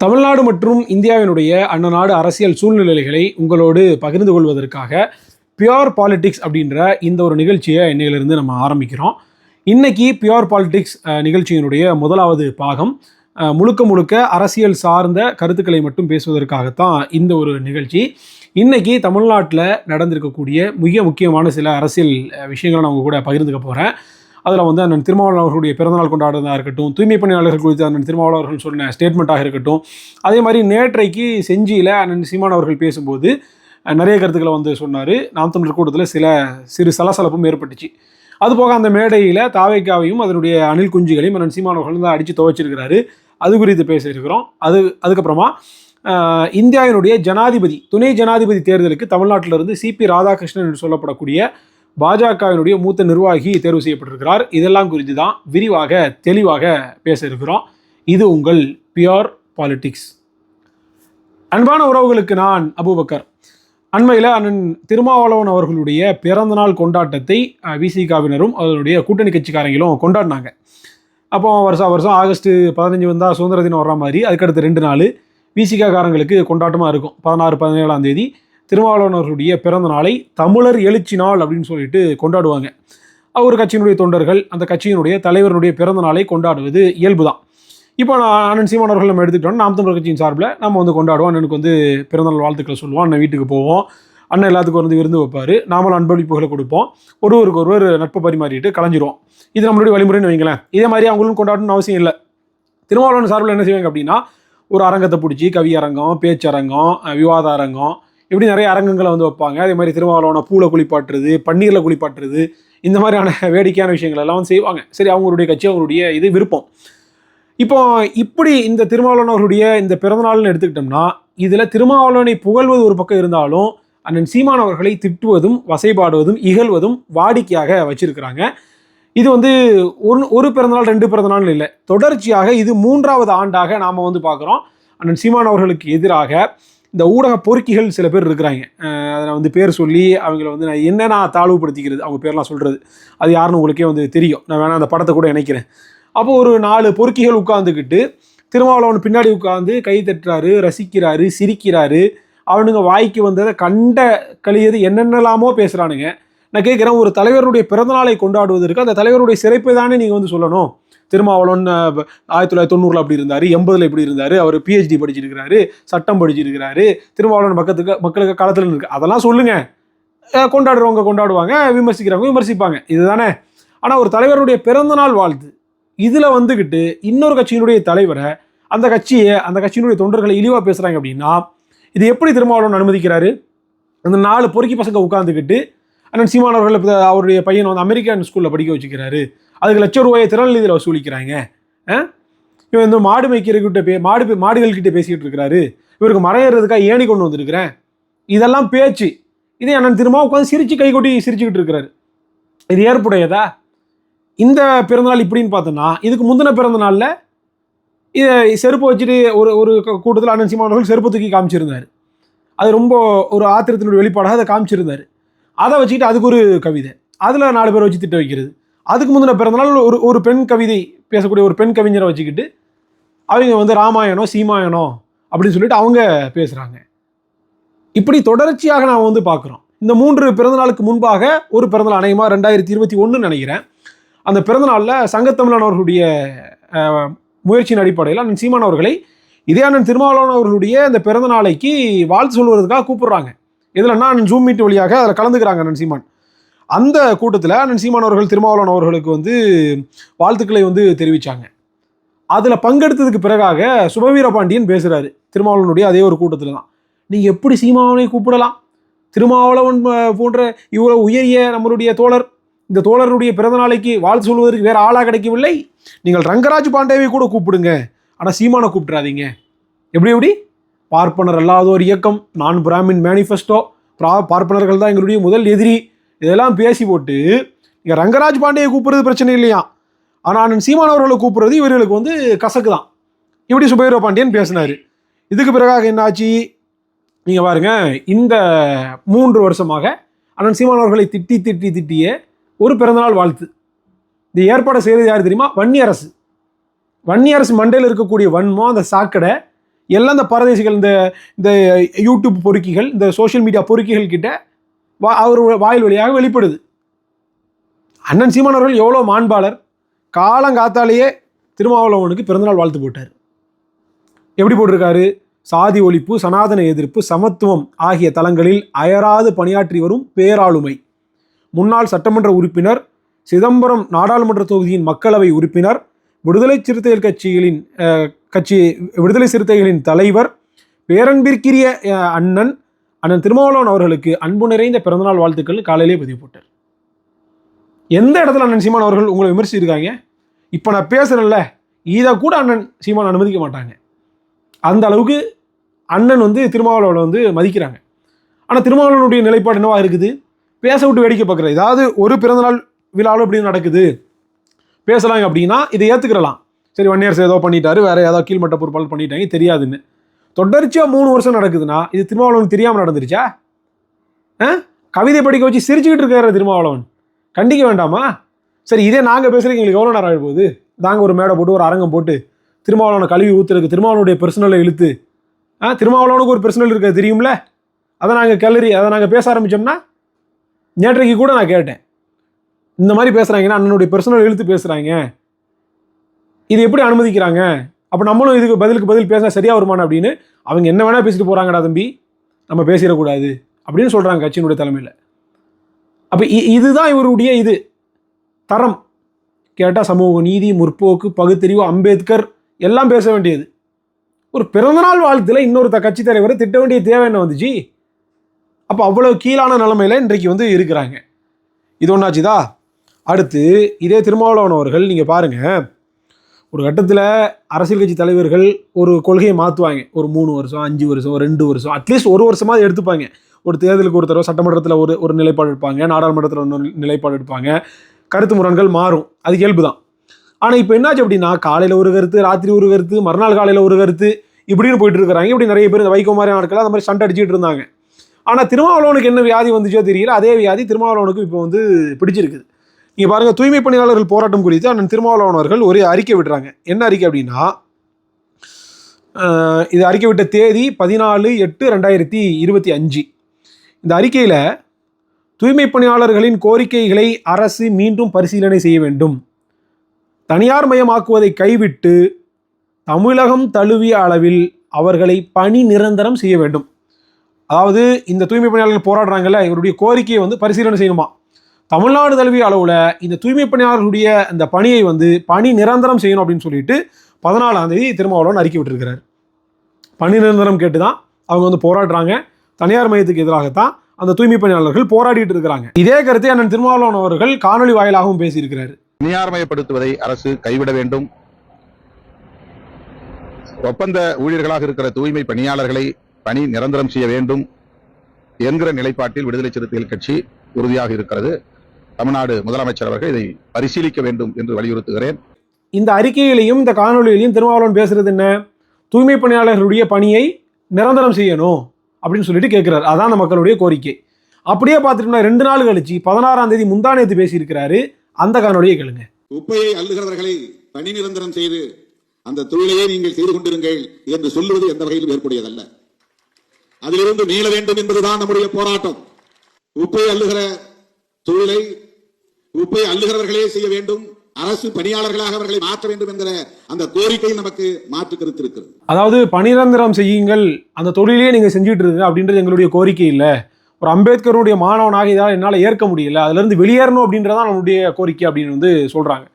தமிழ்நாடு மற்றும் இந்தியாவினுடைய அந்நாடு அரசியல் சூழ்நிலைகளை உங்களோடு பகிர்ந்து கொள்வதற்காக பியோர் பாலிடிக்ஸ் அப்படின்ற இந்த ஒரு நிகழ்ச்சியை இன்னையிலிருந்து நம்ம ஆரம்பிக்கிறோம். இன்னைக்கு பியோர் பாலிடிக்ஸ் நிகழ்ச்சியினுடைய முதலாவது பாகம் முழுக்க முழுக்க அரசியல் சார்ந்த கருத்துக்களை மட்டும் பேசுவதற்காகத்தான் இந்த ஒரு நிகழ்ச்சி. இன்னைக்கு தமிழ்நாட்டில் நடந்திருக்கக்கூடிய மிக முக்கியமான சில அரசியல் விஷயங்களை நான் உங்க கூட பகிர்ந்துக்க போகிறேன். அதில் வந்து அண்ணன் திருமாவளவன் அவர்களுடைய பிறந்தநாள் கொண்டாடுறதாக இருக்கட்டும், தூய்மை பணியாளர்கள் குறித்து அண்ணன் திருமாவளவன் அவர்கள் சொன்ன ஸ்டேட்மெண்ட்டாக இருக்கட்டும், அதே மாதிரி நேற்றைக்கு செஞ்சியில் அண்ணன் சீமான் அவர்கள் பேசும்போது நிறைய கருத்துக்களை வந்து சொன்னார். நாம் தமிழர் கூட்டத்தில் சிறு சலசலப்பும் ஏற்பட்டுச்சு. அதுபோக அந்த மேடையில் தாவேக்காவையும் அதனுடைய அணில் குஞ்சுகளையும் அண்ணன் சீமான் அவர்கள் தான் அடித்து துவைச்சிருக்கிறாரு. அது குறித்து பேச இருக்கிறோம். அதுக்கப்புறமா இந்தியாவினுடைய ஜனாதிபதி துணை ஜனாதிபதி தேர்தலுக்கு தமிழ்நாட்டிலிருந்து சிபி ராதாகிருஷ்ணன் என்று சொல்லப்படக்கூடிய பாஜகவினுடைய மூத்த நிர்வாகி தேர்வு செய்யப்பட்டிருக்கிறார். இதெல்லாம் குறித்து தான் விரிவாக தெளிவாக பேச இருக்கிறோம். இது உங்கள் பியோர் பாலிடிக்ஸ். அன்பான உறவுகளுக்கு நான் அபூபக்கர். அண்மையில் அண்ணன் திருமாவளவன் அவர்களுடைய பிறந்தநாள் கொண்டாட்டத்தை விசிகாவினரும் அதனுடைய கூட்டணி கட்சிக்காரங்களும் கொண்டாடினாங்க. அப்போ வருஷம் ஆகஸ்ட் 15 வந்தால் சுதந்திர தினம் வர்ற மாதிரி அதுக்கடுத்து 2 நாள் விசிகாரங்களுக்கு கொண்டாட்டமாக இருக்கும். 16, 17ஆம் தேதி திருமாவளவன் அவர்களுடைய பிறந்த நாளை தமிழர் எழுச்சி நாள் அப்படின்னு சொல்லிட்டு கொண்டாடுவாங்க. ஒரு கட்சியினுடைய தொண்டர்கள் அந்த கட்சியினுடைய தலைவருடைய பிறந்த நாளை கொண்டாடுவது இயல்பு தான். இப்போ அண்ணன் சீமான் அவர்கள் நம்ம எடுத்துக்கிட்டோம், நாம் தமிழர் கட்சியின் சார்பில் நம்ம வந்து கொண்டாடுவோம். அண்ணனுக்கு வந்து பிறந்தநாள் வாழ்த்துக்களை சொல்லுவோம், அண்ணன் வீட்டுக்கு போவோம், அண்ணன் எல்லாத்துக்கும் வந்து விருந்து வைப்பார், நாமளும் அன்பளிப்புகளை கொடுப்போம், ஒருவருக்கு நட்பு பரிமாறிட்டு கலைஞ்சிருவோம். இது நம்மளுடைய வழிமுறைன்னு வைங்களேன். இதே மாதிரி அவங்களும் கொண்டாடணும்னு அவசியம் இல்லை. திருமாவளவன் சார்பில் என்ன செய்வாங்க அப்படின்னா, ஒரு அரங்கத்தை பிடிச்சி கவி அரங்கம், பேச்சரங்கம், விவாத அரங்கம், இப்படி நிறைய அரங்கங்களை வந்து வைப்பாங்க. அதே மாதிரி திருமாவளவனை பூவில் குளிப்பாட்டுறது, பன்னீரில் குளிப்பாட்டுறது, இந்த மாதிரியான வேடிக்கையான விஷயங்கள் எல்லாம் வந்து செய்வாங்க. சரி, அவங்களுடைய கட்சி அவங்களுடைய இது விருப்பம். இப்போ இப்படி இந்த திருமாவளவன் அவர்களுடைய இந்த பிறந்தநாள்னு எடுத்துக்கிட்டோம்னா, இதில் திருமாவளவனை புகழ்வது ஒரு பக்கம் இருந்தாலும் அண்ணன் சீமான் அவர்களை திட்டுவதும் வசைபாடுவதும் இகழ்வதும் வாடிக்கையாக வச்சிருக்கிறாங்க. இது வந்து ஒரு பிறந்தநாள் 2 பிறந்தநாள் இல்லை, தொடர்ச்சியாக இது 3வது ஆண்டாக நாம் வந்து பார்க்குறோம். அண்ணன் சீமான் அவர்களுக்கு எதிராக இந்த ஊடக பொறுக்கிகள் சில பேர் இருக்கிறாங்க. அதை வந்து பேர் சொல்லி அவங்கள வந்து நான் தாழ்வுபடுத்திக்கிறது, அவங்க பேர்லாம் சொல்கிறது, அது யாருன்னு உங்களுக்கே வந்து தெரியும். நான் வேணா அந்த படத்தை கூட இணைக்கிறேன். அப்போது ஒரு 4 பொறுக்கிகள் உட்காந்துக்கிட்டு திருமாவளவன் பின்னாடி உட்காந்து கை தட்டுறாரு, ரசிக்கிறாரு, சிரிக்கிறாரு. அவனுங்க வாய்க்கு வந்ததை கண்ட கழியது என்னென்னலாமோ பேசுகிறானுங்க. நான் கேட்குறேன், ஒரு தலைவருடைய பிறந்தநாளை கொண்டாடுவதற்கு அந்த தலைவருடைய சிறப்பை தானே நீங்கள் வந்து சொல்லணும். திருமாவளவன் 1990 அப்படி இருந்தார், 80 இப்படி இருந்தார், அவர் PhD படிச்சிருக்கிறாரு, சட்டம் படிச்சிருக்கிறாரு, திருமாவளவன் மக்களுக்கு காலத்தில் இருக்கு, அதெல்லாம் சொல்லுங்க. கொண்டாடுறவங்க கொண்டாடுவாங்க, விமர்சிக்கிறவங்க விமர்சிப்பாங்க, இதுதானே. ஆனால் ஒரு தலைவருடைய பிறந்தநாள் வாழ்த்து இதில் வந்துக்கிட்டு இன்னொரு கட்சியினுடைய தலைவரை அந்த கட்சியினுடைய தொண்டர்களை இழிவாக பேசுகிறாங்க அப்படின்னா இது எப்படி திருமாவளவன் அனுமதிக்கிறாரு? அந்த 4 பொறுக்கி பசங்க உட்காந்துக்கிட்டு அண்ணன் சீமான் அவர்கள் அவருடைய பையன் வந்து அமெரிக்கன் ஸ்கூலில் படிக்க வச்சுக்கிறாரு, அதுக்கு ₹1,00,000 திறன் நிதியில் வசூலிக்கிறாங்க. இவன் வந்து மாடு மேய்க்கிறக்கிட்ட மாடுகள்கிட்ட பேசிக்கிட்டு இருக்கிறாரு, இவருக்கு மறையிறதுக்காக ஏணி கொண்டு வந்திருக்கிறேன், இதெல்லாம் பேச்சு. இதே அண்ணன் திரும்ப உட்காந்து சிரித்து கைகொட்டி சிரிச்சுக்கிட்டு இருக்கிறாரு. இது ஏற்புடையதா? இந்த பிறந்தநாள் இப்படின்னு பார்த்தோன்னா, இதுக்கு முந்தின பிறந்த நாளில் இதை செருப்பு வச்சுட்டு ஒரு கூட்டத்தில் அண்ணன் சீமான் அவர்கள் செருப்பு தூக்கி காமிச்சிருந்தார். அது ரொம்ப ஒரு ஆத்திரத்தினுடைய வெளிப்பாடாக அதை காமிச்சிருந்தார். அதை வச்சுக்கிட்டு அதுக்கு ஒரு கவிதை, அதில் 4 பேர் வச்சு திட்ட வைக்கிறது. அதுக்கு முந்தின பிறந்தநாள் ஒரு பெண் கவிதை பேசக்கூடிய ஒரு பெண் கவிஞரை வச்சுக்கிட்டு அவங்க வந்து ராமாயணம் சீமாயணம் அப்படின்னு சொல்லிட்டு அவங்க பேசுகிறாங்க. இப்படி தொடர்ச்சியாக நாம் வந்து பார்க்குறோம். இந்த 3 பிறந்தநாளுக்கு முன்பாக ஒரு பிறந்தநாள் அநேகமாக 2021 நினைக்கிறேன். அந்த பிறந்தநாளில் சங்கத்தமிழன் அவர்களுடைய முயற்சியின் அடிப்படையில் அண்ணன் சீமான் அவர்களை இதே அண்ணன் திருமாவளவன் அவர்களுடைய அந்த பிறந்த நாளைக்கு வாழ்த்து சொல்வதற்காக கூப்பிடுறாங்க. இதுலன்னா அண்ணன் ஜூம் மீட் வழியாக அதில் கலந்துக்கிறாங்க அண்ணன் சீமான். அந்த கூட்டத்தில் அண்ணன் சீமான் அவர்கள் திருமாவளவன் அவர்களுக்கு வந்து வாழ்த்துக்களை வந்து தெரிவித்தாங்க. அதில் பங்கெடுத்ததுக்கு பிறகாக சுபவீர பாண்டியன் பேசுகிறாரு திருமாவளவனுடைய அதே ஒரு கூட்டத்தில் தான். நீங்கள் எப்படி சீமாவனை கூப்பிடலாம்? திருமாவளவன் போன்ற இவ்வளவு உயரிய நம்மளுடைய தோழர், இந்த தோழருடைய பிறந்த நாளைக்கு வாழ்த்து சொல்வதற்கு வேறு ஆளாக கிடைக்கவில்லை, நீங்கள் ரங்கராஜ் பாண்டேவை கூட கூப்பிடுங்க, ஆனால் சீமானை கூப்பிட்றாதீங்க. எப்படி பார்ப்பனர் அல்லாத ஒரு இயக்கம், நான் பிராமின் மேனிஃபெஸ்டோ, பார்ப்பனர்கள் தான் எங்களுடைய முதல் எதிரி, இதெல்லாம் பேசி போட்டு நீங்கள் ரங்கராஜ் பாண்டேயை கூப்பிட்றது பிரச்சனை இல்லையா, ஆனால் அண்ணன் சீமான் அவர்களை கூப்பிட்றது இவர்களுக்கு வந்து கசக்கு தான். இப்படி சுபவீர பாண்டியன் பேசினார். இதுக்கு பிறகாக என்னாச்சு நீங்கள் பாருங்க. இந்த 3 வருஷமாக அண்ணன் சீமான் அவர்களை திட்டிய ஒரு பிறந்தநாள் வாழ்த்து இந்த ஏற்பாடு செய்கிறது யார் தெரியுமா? வன்னி அரசு மண்டையில் இருக்கக்கூடிய வன்மம், அந்த சாக்கடை எல்லாம் இந்த பரதேசிகள், இந்த இந்த யூடியூப் பொறுக்கிகள், இந்த சோஷியல் மீடியா பொறுக்கிகள் கிட்ட அவர் வாயில் வழியாக வெளிப்படுது. அண்ணன் சீமான் அவர்கள் எவ்வளோ மாண்பாளர், காலங்காத்தாலேயே திருமாவளவனுக்கு பிறந்தநாள் வாழ்த்து போட்டார். எப்படி போட்டிருக்காரு? சாதி ஒழிப்பு, சனாதன எதிர்ப்பு, சமத்துவம் ஆகிய தளங்களில் அயராது பணியாற்றி வரும் பேராளுமை முன்னாள் சட்டமன்ற உறுப்பினர், சிதம்பரம் நாடாளுமன்ற தொகுதியின் மக்களவை உறுப்பினர், விடுதலை சிறுத்தைகளின் தலைவர், பேரன்பிற்கிரிய அண்ணன் திருமாவளவன் அவர்களுக்கு அன்பு நிறைந்த பிறந்தநாள் வாழ்த்துக்கள் காலையிலே பதிவு போட்டார். எந்த இடத்துல அண்ணன் சீமான் அவர்கள் உங்களை விமர்சிச்சிருக்காங்க? இப்போ நான் பேசுகிறேன்ல, இதை கூட அண்ணன் சீமான் அனுமதிக்க மாட்டாங்க. அந்த அளவுக்கு அண்ணன் திருமாவளவனை மதிக்கிறாங்க. ஆனால் திருமாவளவனுடைய நிலைப்பாடு என்னவா இருக்குது? பேச விட்டு வேடிக்கை பார்க்குறது. ஏதாவது ஒரு பிறந்தநாள் விழாவில் இப்படி நடக்குது பேசலாங்க அப்படின்னா இதை ஏற்றுக்கிறலாம். சரி, வன்னியரசு ஏதோ பண்ணிட்டாரு, வேற ஏதோ கீழ்மட்ட பொறுப்பாளர் பண்ணிட்டாங்க, தெரியாதுன்னு. தொடர்ச்சியாக 3 வருஷம் நடக்குதுன்னா இது திருமாவளவன் தெரியாமல் நடந்துருச்சா? கவிதை படிக்க வச்சு சிரிச்சுக்கிட்டு இருக்காரு திருமாவளவன், கண்டிக்க வேண்டாமா? சரி, இதே நாங்கள் பேசுகிறீங்க, எங்களுக்கு எவ்வளோ நேரம் ஆகிப்போகுது? நாங்கள் ஒரு மேடை போட்டு ஒரு அரங்கம் போட்டு திருமாவளவனை கழுவி ஊற்றுறதுக்கு, திருமாவளவனுடைய பர்சனலை இழுத்து, திருமாவளவனுக்கு ஒரு பர்சனல் இருக்காது தெரியும்ல, அதை நாங்கள் பேச ஆரம்பித்தோம்னா, நேற்றைக்கு கூட நான் கேட்டேன், இந்த மாதிரி பேசுகிறாங்கன்னா அண்ணனுடைய பர்சனல் இழுத்து பேசுகிறாங்க, இது எப்படி அனுமதிக்கிறாங்க? அப்போ நம்மளும் இதுக்கு பதில் பேச சரியா வருமானம் அப்படின்னு. அவங்க என்ன வேணால் பேசிட்டு போகிறாங்கடா தம்பி, நம்ம பேசிடக்கூடாது அப்படின்னு சொல்கிறாங்க கட்சியினுடைய தலைமையில். அப்போ இதுதான் இவருடைய தரம். கேட்டால் சமூக நீதி, முற்போக்கு, பகுத்தறிவு, அம்பேத்கர் எல்லாம் பேச வேண்டியது. ஒரு பிறந்தநாள் வாழ்த்துல இன்னொரு கட்சி தலைவரை திட்ட வேண்டிய தேவை என்ன வந்துச்சு? அப்போ அவ்வளவு கீழான நிலைமையில இன்றைக்கு இருக்கிறாங்க. இது ஒன்றாச்சுதா. அடுத்து இதே திருமாவளவன் அவர்கள் நீங்கள் பாருங்க, ஒரு கட்டத்தில் அரசியல் கட்சி தலைவர்கள் ஒரு கொள்கையை மாற்றுவாங்க. ஒரு 3 வருஷம், 5 வருஷம், 2 வருஷம், அட்லீஸ்ட் 1 வருஷமாக எடுத்துப்பாங்க. ஒரு தேர்தலுக்கு ஒரு தடவை சட்டமன்றத்தில் ஒரு நிலைப்பாடு எடுப்பாங்க, நாடாளுமன்றத்தில் ஒரு நிலைப்பாடு எடுப்பாங்க. கருத்து முரண்கள் மாறும், அது இயல்பு தான். ஆனால் இப்போ என்னாச்சு அப்படின்னா, காலையில் ஒரு கருத்து, ராத்திரி ஒரு கருத்து, மறுநாள் காலையில் ஒரு கருத்து, இப்படின்னு போயிட்டு இருக்கிறாங்க. இப்படி நிறைய பேர் இந்த வைகோ மாதிரியான ஆட்கள் அந்த மாதிரி சண்டை அடிச்சுட்டு இருந்தாங்க. ஆனால் திருமாவளவனுக்கு என்ன வியாதி வந்துச்சோ தெரியல, அதே வியாதி திருமாவளவனுக்கு இப்போ பிடிச்சிருக்குது. நீங்கள் பாருங்கள், தூய்மை பணியாளர்கள் போராட்டம் குறித்து அண்ணன் திருமாவளவன் அவர்கள் ஒரு அறிக்கை விடுறாங்க. என்ன அறிக்கை அப்படின்னா, இது அறிக்கை விட்ட தேதி 14/8/2025. இந்த அறிக்கையில் தூய்மை பணியாளர்களின் கோரிக்கைகளை அரசு மீண்டும் பரிசீலனை செய்ய வேண்டும், தனியார் மயமாக்குவதை கைவிட்டு தமிழகம் தழுவிய அளவில் அவர்களை பணி நிரந்தரம் செய்ய வேண்டும். அதாவது இந்த தூய்மை பணியாளர்கள் போராடுறாங்கல்ல, இவருடைய கோரிக்கையை பரிசீலனை செய்யணுமா. தமிழ்நாடு தழுவிய அளவில் இந்த தூய்மை பணியாளர்களுடைய அந்த பணியை பணி நிரந்தரம் செய்யணும் அப்படின்னு சொல்லிட்டு 14ஆம் தேதி திருமாவளவன் அறிக்கை விட்டுருக்கிறார். பணி நிரந்தரம் கேட்டு தான் அவங்க போராடுறாங்க. தனியார் மையத்துக்கு எதிராகத்தான் அந்த தூய்மை பணியாளர்கள் போராடிட்டு இருக்கிறாங்க. இதே கருத்தை அண்ணன் திருமாவளவன் அவர்கள் காணொலி வாயிலாகவும் பேசியிருக்கிறார். தனியார்மயப்படுத்துவதை அரசு கைவிட வேண்டும், ஒப்பந்த ஊழியர்களாக இருக்கிற தூய்மை பணியாளர்களை பணி நிரந்தரம் செய்ய வேண்டும் என்கிற நிலைப்பாட்டில் விடுதலை சிறுத்தைகள் கட்சி உறுதியாக இருக்கிறது. தமிழ்நாடு முதலமைச்சர் அவர்கள் இதை பரிசீலிக்க வேண்டும் என்று வலியுறுத்துகிறேன். இந்த அறிக்கையிலையும் இந்த காணொலியிலையும் திருமாவளவன் பேசுறது என்ன? தூய்மை பணியாளர்களுடைய பணியை நிரந்தரம் செய்யணும் அப்படின்னு சொல்லிட்டு கேட்கிறார். அதான் அந்த மக்களுடைய கோரிக்கை. அப்படியே பார்த்துட்டோம்னா 2 நாள் கழிச்சு 16ஆம் தேதி முந்தானேத்து பேசியிருக்கிறாரு. அந்த காணொலியை கேளுங்க. குப்பையை அள்ளுகிறவர்களை பணி நிரந்தரம் செய்து அந்த தொழிலையே நீங்கள் செய்து கொண்டிருங்கள் என்று சொல்லுவது எந்த வகையிலும் ஏற்புடையதல்ல. அதிலிருந்து மீள வேண்டும் என்பதுதான் நம்முடைய போராட்டம். குப்பை அள்ளுகிற தொழிலை குப்பை அள்ளுகிறவர்களே செய்ய வேண்டும், அரசு பணியாளர்களாக அவர்களை மாற்ற வேண்டும் என்கிற அந்த கோரிக்கை நமக்கு மாற்று கருத்து இருக்கிறது. அதாவது பணி நிரந்தரம் செய்யுங்கள், அந்த தொழிலே நீங்க செஞ்சுட்டு இருக்கு அப்படின்றது எங்களுடைய கோரிக்கை இல்லை. ஒரு அம்பேத்கருடைய மாணவனாக இதால் என்னால் ஏற்க முடியல, அதுல இருந்து வெளியேறணும் அப்படின்றதான் நம்மளுடைய கோரிக்கை அப்படின்னு சொல்றாங்க.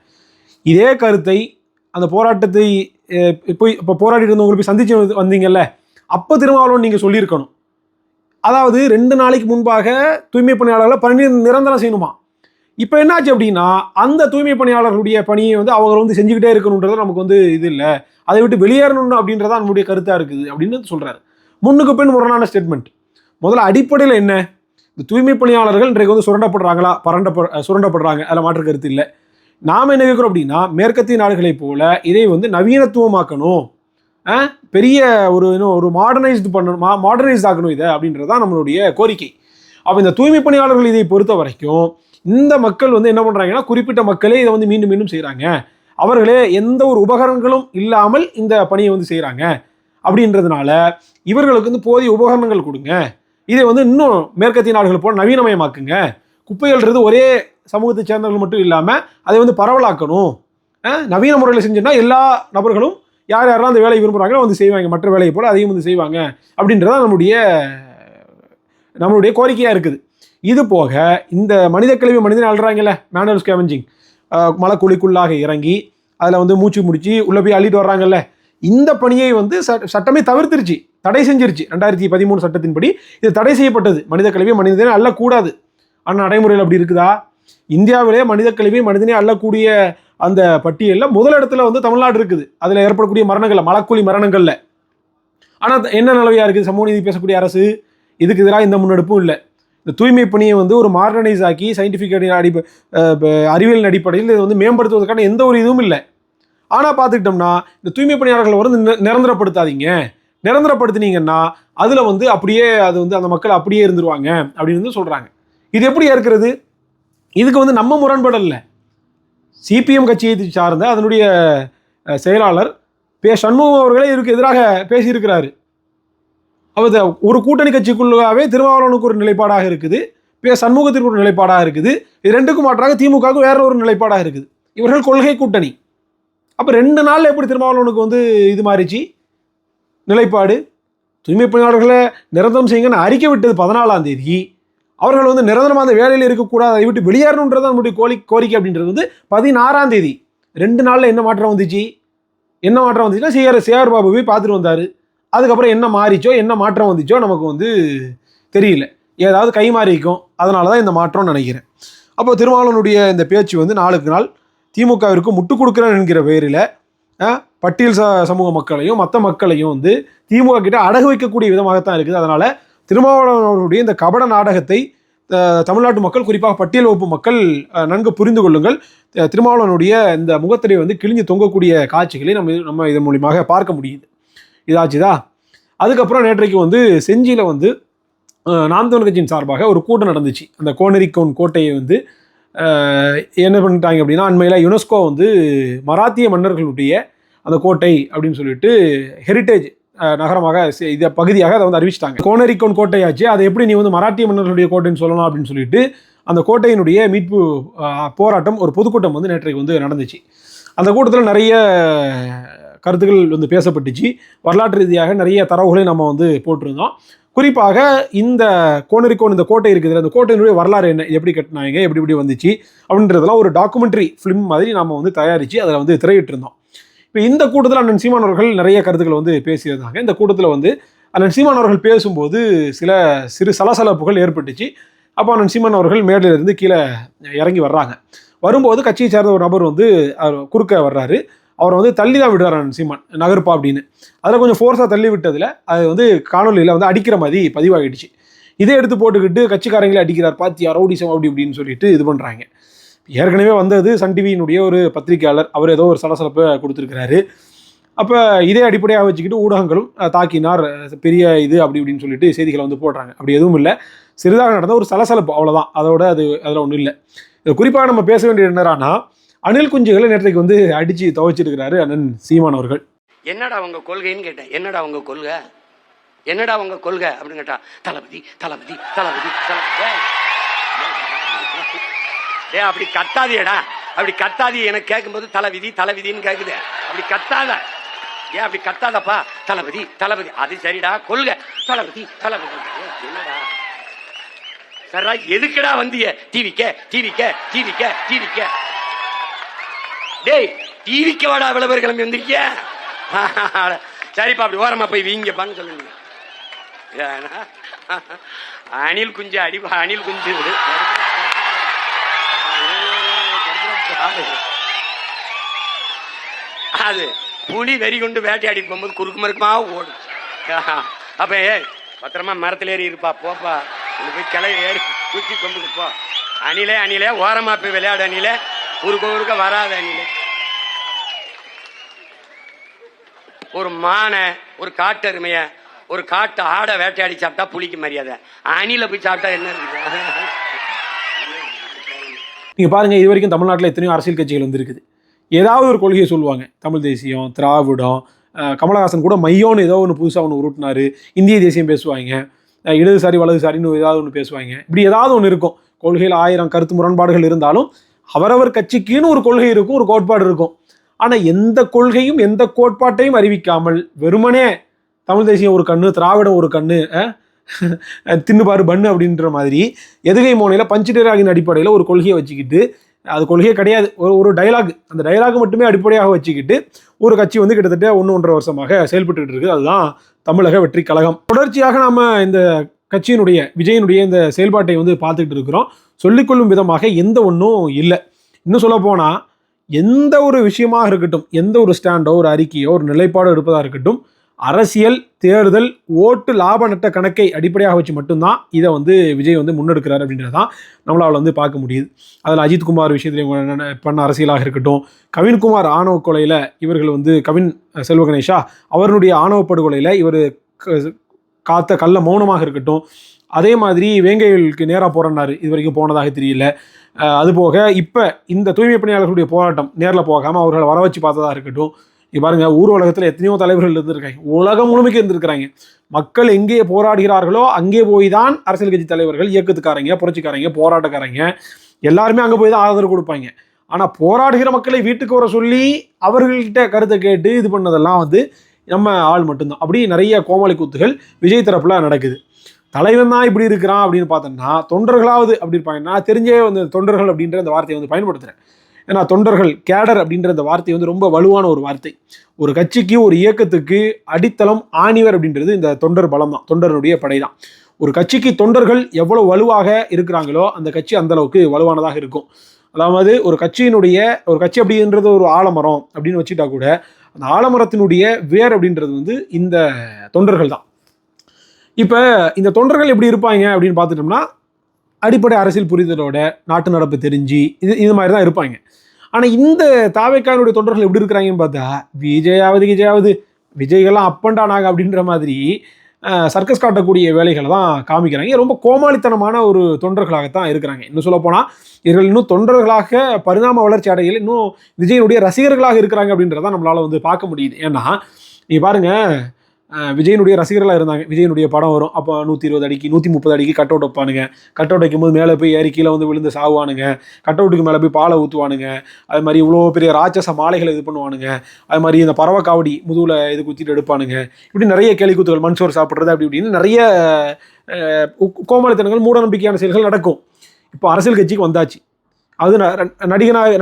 இதே கருத்தை அந்த போராட்டத்தை இப்போ போராடிட்டு இருந்தவங்களுக்கு போய் சந்திச்சு வந்தீங்கல்ல, அப்போ திருமாவளவன் நீங்கள் சொல்லியிருக்கணும். அதாவது 2 நாளைக்கு முன்பாக தூய்மை பணியாளர்களை பணி நிரந்தரம் செய்யணுமா. இப்போ என்னாச்சு அப்படின்னா, அந்த தூய்மை பணியாளர்களுடைய பணியை அவங்க செஞ்சுக்கிட்டே இருக்கணுன்றது நமக்கு இது இல்லை, அதை விட்டு வெளியேறணும் அப்படின்றதான் நம்முடைய கருத்தாக இருக்குது அப்படின்னு சொல்கிறாரு. முன்னுக்கு பின் முரணான ஸ்டேட்மெண்ட். முதல்ல அடிப்படையில் என்ன, இந்த தூய்மை பணியாளர்கள் இன்றைக்கு சுரண்டப்படுறாங்களா? சுரண்டப்படுறாங்க, அதில் மாற்று கருத்து இல்லை. நாம் என்ன கேட்குறோம் அப்படின்னா, மேற்கத்திய நாடுகளைப் போல இதை நவீனத்துவமாக்கணும், பெரிய ஒரு மாடர்னைஸ்டு பண்ணணும், மாடர்னைஸ் ஆக்கணும் இதை அப்படின்றதான் நம்மளுடைய கோரிக்கை. அப்போ இந்த தூய்மை பணியாளர்கள் இதை பொறுத்த வரைக்கும் இந்த மக்கள் என்ன பண்ணுறாங்கன்னா, குறிப்பிட்ட மக்களே இதை மீண்டும் மீண்டும் செய்கிறாங்க, அவர்களே எந்த ஒரு உபகரணங்களும் இல்லாமல் இந்த பணியை செய்கிறாங்க. அப்படின்றதுனால இவர்களுக்கு வந்து போதிய உபகரணங்கள் கொடுங்க. இதை வந்து இன்னும் மேற்கத்திய நாடுகள் போல நவீனமயமாக்குங்க. குப்பைகள்ன்றது ஒரே சமூகத்தை சேர்ந்தவர்கள் மட்டும் இல்லாமல் அதை வந்து பரவலாக்கணும். நவீன முறையில் செஞ்சோன்னா எல்லா நபர்களும் யார் யாரெல்லாம் அந்த வேலையை விரும்புகிறாங்களோ வந்து செய்வாங்க, மற்ற வேலையை போல் அதையும் வந்து செய்வாங்க அப்படின்றதான் நம்மளுடைய கோரிக்கையாக இருக்குது. இது போக இந்த மனித கழிவு மனிதனை அழுறாங்கல்ல, மேனுவல் ஸ்கேவெஞ்சிங், மலைக்குழிக்குள்ளாக இறங்கி அதில் வந்து மூச்சு முடிச்சு உள்ளே போய் அள்ளிட்டு வர்றாங்கல்ல, இந்த பணியை வந்து சட்டமே தவிர்த்துருச்சு, தடை செஞ்சிருச்சு. 2013 சட்டத்தின்படி இது தடை செய்யப்பட்டது. மனித கழிவை மனிதனை அள்ளக்கூடாது. ஆனால் நடைமுறையில் அப்படி இருக்குதா? இந்தியாவிலே மனித கழிவை மனிதனே அள்ளக்கூடிய அந்த பட்டியலில் முதலிடத்துல வந்து தமிழ்நாடு இருக்குது. அதில் ஏற்படக்கூடிய மரணங்கள்ல, மலக்குழி மரணங்கள்ல. ஆனால் என்ன நிலவையா இருக்குது சமூக நீதி பேசக்கூடிய அரசு? இதுக்கு எதிராக இந்த முன்னெடுப்பும் இல்லை. இந்த தூய்மை பணியை வந்து ஒரு மாடர்னைஸ் ஆக்கி சயின்டிஃபிக் அறிவியல் அடிப்படையில் இதை வந்து மேம்படுத்துவதற்கான எந்த ஒரு இதுவும் இல்லை. ஆனால் பார்த்துக்கிட்டோம்னா இந்த தூய்மை பணியாளர்களை வந்து நிரந்தரப்படுத்தாதீங்க. நிரந்தரப்படுத்தினீங்கன்னா அதில் வந்து அப்படியே அது வந்து அந்த மக்கள் அப்படியே இருந்துருவாங்க அப்படின்னு வந்து சொல்கிறாங்க. இது எப்படி இருக்கிறது? இதுக்கு வந்து நம்ம முரண்படலை. சிபிஎம் கட்சியை சார்ந்த அதனுடைய செயலாளர் சண்முகம் அவர்களே இதுக்கு எதிராக பேசியிருக்கிறாரு. அவர் ஒரு கூட்டணி கட்சிக்குள்ளாவே திருமாவளவனுக்கு ஒரு நிலைப்பாடாக இருக்குது, சண்முகத்திற்கு ஒரு நிலைப்பாடாக இருக்குது. இது ரெண்டுக்கும் மாற்றாக திமுகவுக்கு வேற ஒரு நிலைப்பாடாக இருக்குது. இவர்கள் கொள்கை கூட்டணி. அப்போ 2 நாளில் எப்படி திருமாவளவனுக்கு வந்து இது மாறிச்சு நிலைப்பாடு? தூய்மை பணியாளர்களை நிரந்தரம் செய்யுங்கன்னு அறிக்கை விட்டது 14ஆம் தேதி. அவர்கள் வந்து நிரந்தரமாக அந்த வேலையில் இருக்கக்கூடாது, அதை விட்டு வெளியேறணுன்றது நம்முடைய கோரிக்கை அப்படின்றது வந்து 16ஆம் தேதி. 2 நாளில் என்ன மாற்றம் வந்துச்சு? என்ன மாற்றம் வந்துச்சுன்னா சேஆர் பாபு போய் பார்த்துட்டு வந்தார். அதுக்கப்புறம் என்ன மாறிச்சோ என்ன மாற்றம் வந்துச்சோ நமக்கு வந்து தெரியல. ஏதாவது கை மாறிக்கும், அதனால தான் இந்த மாற்றம்னு நினைக்கிறேன். அப்போ திருமாவளவனுடைய இந்த பேச்சு வந்து நாளுக்கு நாள் திமுகவிற்கு முட்டு கொடுக்குறேன் என்கிற பெயரில் பட்டியல் சமூக மக்களையும் மற்ற மக்களையும் வந்து திமுக கிட்ட அடகு வைக்கக்கூடிய விதமாகத்தான் இருக்குது. அதனால் திருமாவளவன் அவர்களுடைய இந்த கபட நாடகத்தை தமிழ்நாட்டு மக்கள், குறிப்பாக பட்டியல் வகுப்பு மக்கள் நன்கு புரிந்து கொள்ளுங்கள். திருமாவளவனுடைய இந்த முகத்திலே வந்து கிழிஞ்சு தொங்கக்கூடிய காட்சிகளை நம்ம இதன் மூலியமாக பார்க்க முடியுது. இதாச்சுதா. அதுக்கப்புறம் நேற்றைக்கு வந்து செஞ்சியில் வந்து நாம் தமிழர் கட்சியின் சார்பாக ஒரு கூட்டம் நடந்துச்சு. அந்த கோனேரிக்கவுன் கோட்டையை வந்து என்ன பண்ணிட்டாங்க அப்படின்னா, அண்மையில் யுனெஸ்கோ வந்து மராத்திய மன்னர்களுடைய அந்த கோட்டை அப்படின்னு சொல்லிட்டு ஹெரிட்டேஜ் நகரமாக இதை பகுதியாக அதை வந்து அறிவிச்சிட்டாங்க. கோனேரிக்கவுன் கோட்டையாச்சு, அதை எப்படி நீ வந்து மராட்டிய மன்னர்களுடைய கோட்டைன்னு சொல்லலாம் அப்படின்னு சொல்லிட்டு அந்த கோட்டையினுடைய மீட்பு போராட்டம், ஒரு பொதுக்கூட்டம் வந்து நேற்றைக்கு வந்து நடந்துச்சு. அந்த கூட்டத்தில் நிறைய கருத்துக்கள் வந்து பேசப்பட்டுச்சு. வரலாற்று ரீதியாக நிறைய தரவுகளை நம்ம வந்து போட்டிருந்தோம். குறிப்பாக இந்த கோனேரிக்கவுன் இந்த கோட்டை இருக்குது, அந்த கோட்டையினுடைய வரலாறு என்ன, எப்படி கட்டினாங்க, எப்படி வந்துச்சு அப்படின்றதெல்லாம் ஒரு டாக்குமெண்ட்ரி ஃபிலிம் மாதிரி நம்ம வந்து தயாரித்து அதில் வந்து திரையிட்டு இருந்தோம். இப்போ இந்த கூட்டத்தில் அண்ணன் சீமான் அவர்கள் நிறைய கருத்துக்களை வந்து பேசியிருந்தாங்க. இந்த கூட்டத்தில் வந்து அண்ணன் சீமான் அவர்கள் பேசும்போது சிறு சலசலப்புகள் ஏற்பட்டுச்சு. அப்போ அண்ணன் சீமான் அவர்கள் மேடையிலிருந்து கீழே இறங்கி வர்றாங்க. வரும்போது கட்சியை சேர்ந்த ஒரு நபர் வந்து குறுக்க வர்றாரு. அவரை வந்து தள்ளி தான் விடுறார் அண்ணன் சீமான், நகர்ப்பா அப்படின்னு. அதில் கொஞ்சம் ஃபோர்ஸாக தள்ளி விட்டதில் அது வந்து காணொலியில் வந்து அடிக்கிற மாதிரி பதிவாகிடுச்சு. இதே எடுத்து போட்டுக்கிட்டு கட்சிக்காரங்களே அடிக்கிறார், பாத்தியா ரவுடிசம் அப்படி இப்படின்னு சொல்லிட்டு இது பண்ணுறாங்க. ஏற்கனவே வந்தது சன் டிவியினுடைய ஒரு பத்திரிகையாளர், அவர் ஏதோ ஒரு சலசலப்பை கொடுத்துருக்கிறாரு. அப்போ இதே அடிப்படையாக வச்சுக்கிட்டு ஊடகங்களும் தாக்கினார், பெரிய இது அப்படி இப்படின்னு சொல்லிட்டு செய்திகளை வந்து போடுறாங்க. அப்படி எதுவும் இல்லை, சிறிதாக நடந்த ஒரு சலசலப்பு, அவ்வளோதான். அதில் ஒன்றும் இல்லை. இது குறிப்பாக நம்ம பேச வேண்டியது என்னன்னா, அணில் குஞ்சுகளை நேற்றைக்கு வந்து அடித்து துவைச்சிருக்கிறாரு அண்ணன் சீமான் அவர்கள். என்னடா உங்க கொள்கைன்னு கேட்டேன். என்னடா உங்க கொள்கை, என்னடா உங்க கொள்கை அப்படின்னு கேட்டா, தளபதி தளபதி தளபதி தளபதி. அப்படி கத்தாதியடா, அப்படி கத்தாதி. எனக்கு கேட்கும்போது தலைவிதி தலைவிதின்னு கேட்குது. அப்படி கத்தாத, அப்படி கத்தாதப்பா. தளபதி தளபதி, அது சரிடா, கொள்கை தளபதி தளபதி. என்னடா சரா, எதுக்குடா வந்திய டிவிக்க டிவிக்க டிவிக்க டிவிக்க? டேய், டிவிக்கு வாடா விளம்பர கிளம்பி வந்திருக்கிய. சரிப்பா, அப்படி ஓரமா போய் வீங்கப்பான்னு சொல்லுங்க. அணில் குஞ்சு அடிப்பா, அணில் குஞ்சு. அது புலி வெறி கொண்டு வேட்டையாடி போகும்போது குறுக்கு மறுக்குமா ஓடும். அப்ப பத்திரமா மரத்துல ஏறி இருப்பா, போப்பா, போய் கிளை ஏறி குச்சி கொண்டு போ. அணிலே அணிலே ஓரமா போய் விளையாடு. அணிலே குறுக்க வராத. அணிலே ஒரு மானை, ஒரு காட்டு அருமைய, ஒரு காட்டு ஆடை வேட்டையாடி சாப்பிட்டா புலிக்கு மரியாதை. அணில போய் சாப்பிட்டா என்ன இருக்குது? நீங்க பாருங்க, இது வரைக்கும் தமிழ்நாட்டில் எத்தனையோ அரசியல் கட்சிகள் வந்து இருக்குது. ஏதாவது ஒரு கொள்கையை சொல்லுவாங்க. தமிழ் தேசியம், திராவிடம், கமலஹாசன் கூட மையோன்னு ஏதோ ஒன்று புதுசாக ஒன்று உருட்டினாரு, இந்திய தேசியம் பேசுவாங்க, இடதுசாரி வலதுசாரின்னு ஏதாவது ஒன்று பேசுவாங்க. இப்படி ஏதாவது ஒன்று இருக்கும். கொள்கையில் 1000 கருத்து முரண்பாடுகள் இருந்தாலும் அவரவர் கட்சிக்குன்னு ஒரு கொள்கை இருக்கும், ஒரு கோட்பாடு இருக்கும். ஆனால் எந்த கொள்கையும் எந்த கோட்பாட்டையும் அறிவிக்காமல் வெறுமனே தமிழ் தேசியம் ஒரு கண்ணு, திராவிடம் ஒரு கண்ணு, தின்னுபாரு பண்ணு அப்படின்ற மாதிரி எதுகை மோனையில் பஞ்சுடராகின் அடிப்படையில் ஒரு கொள்கையை வச்சுக்கிட்டு, அது கொள்கையே கிடையாது, ஒரு டைலாக், அந்த டைலாக் மட்டுமே அடிப்படையாக வச்சுக்கிட்டு ஒரு கட்சி வந்து கிட்டத்தட்ட 1-1.5 வருஷமாக செயல்பட்டு இருக்குது. அதுதான் தமிழக வெற்றி கழகம். தொடர்ச்சியாக நாம இந்த கட்சியினுடைய விஜயனுடைய இந்த செயல்பாட்டை வந்து பார்த்துக்கிட்டு இருக்கிறோம். சொல்லிக்கொள்ளும் விதமாக எந்த ஒன்றும் இல்லை. இன்னும் சொல்ல போனால் எந்த ஒரு விஷயமாக இருக்கட்டும், எந்த ஒரு ஸ்டாண்டோ ஒரு அறிக்கையோ ஒரு நிலைப்பாடோ எடுப்பதாக இருக்கட்டும், அரசியல் தேர்தல் ஓட்டு லாப நட்ட கணக்கை அடிப்படையாக வச்சு மட்டும்தான் இதை வந்து விஜய் வந்து முன்னெடுக்கிறார் அப்படின்றதான் நம்மளால் வந்து பார்க்க முடியுது. அதில் அஜித்குமார் விஷயத்தில் பண்ண அரசியலாக இருக்கட்டும், கவின்குமார் ஆணவ கொலையில் இவர்கள் வந்து கவின் செல்வ கணேஷா அவருடைய ஆணவ படுகொலையில் இவர் காத்த கள்ள மௌனமாக இருக்கட்டும், அதே மாதிரி வேங்கைகளுக்கு நேராக போறன்னாரு, இது வரைக்கும் போனதாக தெரியல. அதுபோக இப்போ இந்த தூய்மை பணியாளர்களுடைய போராட்டம் நேரில் போகாமல் அவர்களை வர வச்சு பார்த்ததாக இருக்கட்டும். இங்கே பாருங்க, ஊர் உலகத்தில் எத்தனையோ தலைவர்கள் இருந்திருக்காங்க, உலகம் முழுமைக்கு இருந்திருக்கிறாங்க. மக்கள் எங்கே போராடுகிறார்களோ அங்கே போய் தான் அரசியல் கட்சி தலைவர்கள், இயக்கத்துக்காரங்க, புரட்சிக்காரங்க, போராட்டக்காரங்க எல்லாருமே அங்கே போய் தான் ஆதரவு கொடுப்பாங்க. ஆனால் போராடுகிற மக்களை வீட்டுக்கு வர சொல்லி அவர்கள்கிட்ட கருத்தை கேட்டு இது பண்ணதெல்லாம் வந்து நம்ம ஆள் மட்டும்தான். அப்படி நிறைய கோமாளி கூத்துகள் விஜய் தரப்புல நடக்குது. தலைவன் தான் இப்படி இருக்கிறான் அப்படின்னு பார்த்தோம்னா தொண்டர்களாவது அப்படி இருப்பாங்க. நான் தெரிஞ்சே வந்து தொண்டர்கள் அப்படின்ற அந்த வார்த்தையை வந்து பயன்படுத்துகிறேன். ஏன்னா தொண்டர்கள், கேடர் அப்படின்ற அந்த வார்த்தை வந்து ரொம்ப வலுவான ஒரு வார்த்தை. ஒரு கட்சிக்கு, ஒரு இயக்கத்துக்கு அடித்தளம், ஆணிவர் அப்படின்றது இந்த தொண்டர் பலம் தான், தொண்டருடைய படை தான். ஒரு கட்சிக்கு தொண்டர்கள் எவ்வளவு வலுவாக இருக்கிறாங்களோ அந்த கட்சி அந்த அளவுக்கு வலுவானதாக இருக்கும். அதாவது ஒரு கட்சி அப்படின்றது ஒரு ஆலமரம் அப்படின்னு வச்சுட்டா கூட அந்த ஆலமரத்தினுடைய வேர் அப்படின்றது வந்து இந்த தொண்டர்கள் தான். இப்போ இந்த தொண்டர்கள் எப்படி இருப்பாங்க அப்படின்னு பார்த்துட்டோம்னா, அடிப்படை அரசியல் புரிதலோட, நாட்டு நடப்பு தெரிஞ்சு இது மாதிரி தான் இருப்பாங்க. ஆனால் இந்த தாவேக்கானுடைய தொண்டர்கள் எப்படி இருக்கிறாங்கன்னு பார்த்தா, விஜய்கள்லாம் அப்பண்டா நாங்கள் அப்படின்ற மாதிரி சர்க்கஸ் காட்டக்கூடிய வேலைகளை தான் காமிக்கிறாங்க. ரொம்ப கோமாளித்தனமான ஒரு தொண்டர்களாகத்தான் இருக்கிறாங்க. இன்னும் சொல்ல போனால் இவர்கள் இன்னும் தொண்டர்களாக பரிணாம வளர்ச்சி அடையில் இன்னும் விஜயனுடைய ரசிகர்களாக இருக்கிறாங்க அப்படின்றத நம்மளால் வந்து பார்க்க முடியுது. ஏன்னா நீ பாருங்க, விஜயனுடைய ரசிகர்களாக இருந்தாங்க. விஜயனுடைய படம் வரும், அப்போ 120 அடிக்கு 130 அடிக்கு கட் அவுட் வைப்பானுங்க. கட் அவுட் வைக்கும்போது மேலே போய் ஏறி கீழே வந்து விழுந்து சாவுவானுங்க. கட் அவுட்டுக்கு மேலே போய் பாலை ஊற்றுவானுங்க. அது மாதிரி இவ்வளோ பெரிய ராட்சச மாலைகளை இது பண்ணுவானுங்க. அது மாதிரி இந்த பறவை காவடி முதுகில் இது குத்திட்டு எடுப்பானுங்க. இப்படி நிறைய கேலி கூத்துகள், மண்சோறு சாப்பிட்றது அப்படி இப்படின்னு நிறைய கோமாளித்தனங்கள், மூட நம்பிக்கையான செயல்கள் நடக்கும். இப்போ அரசியல் கட்சிக்கு வந்தாச்சு. அது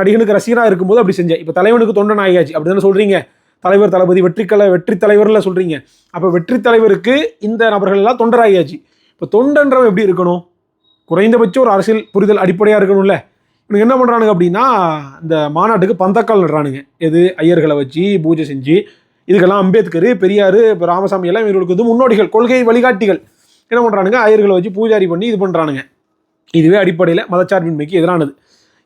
நடிகனுக்கு ரசிகனாக இருக்கும்போது அப்படி செஞ்சேன். இப்போ தலைவனுக்கு தொண்டன் ஆகியாச்சு அப்படி தானே சொல்கிறீங்க. தலைவர் தளபதி வெற்றி தலைவர்ல சொல்றீங்க. அப்போ வெற்றி தலைவருக்கு இந்த நபர்கள் எல்லாம் தொண்டராகியாச்சு. இப்போ தொண்டன்றவன் எப்படி இருக்கணும்? குறைந்தபட்சம் ஒரு அரசியல் புரிதல் அடிப்படையாக இருக்கணும்ல. இவங்க என்ன பண்ணுறானுங்க அப்படின்னா, இந்த மாநாட்டுக்கு பந்தக்கால் நடுறானுங்க. எது? ஐயர்களை வச்சு பூஜை செஞ்சு. இதுக்கெல்லாம் அம்பேத்கர், பெரியார், இப்போ ராமசாமி எல்லாம் இவர்களுக்கு வந்து முன்னோடிகள், கொள்கை வழிகாட்டிகள். என்ன பண்ணுறானுங்க? ஐயர்களை வச்சு பூஜாரி பண்ணி இது பண்ணுறானுங்க. இதுவே அடிப்படையில் மதச்சார்பின்மைக்கு எதிரானது.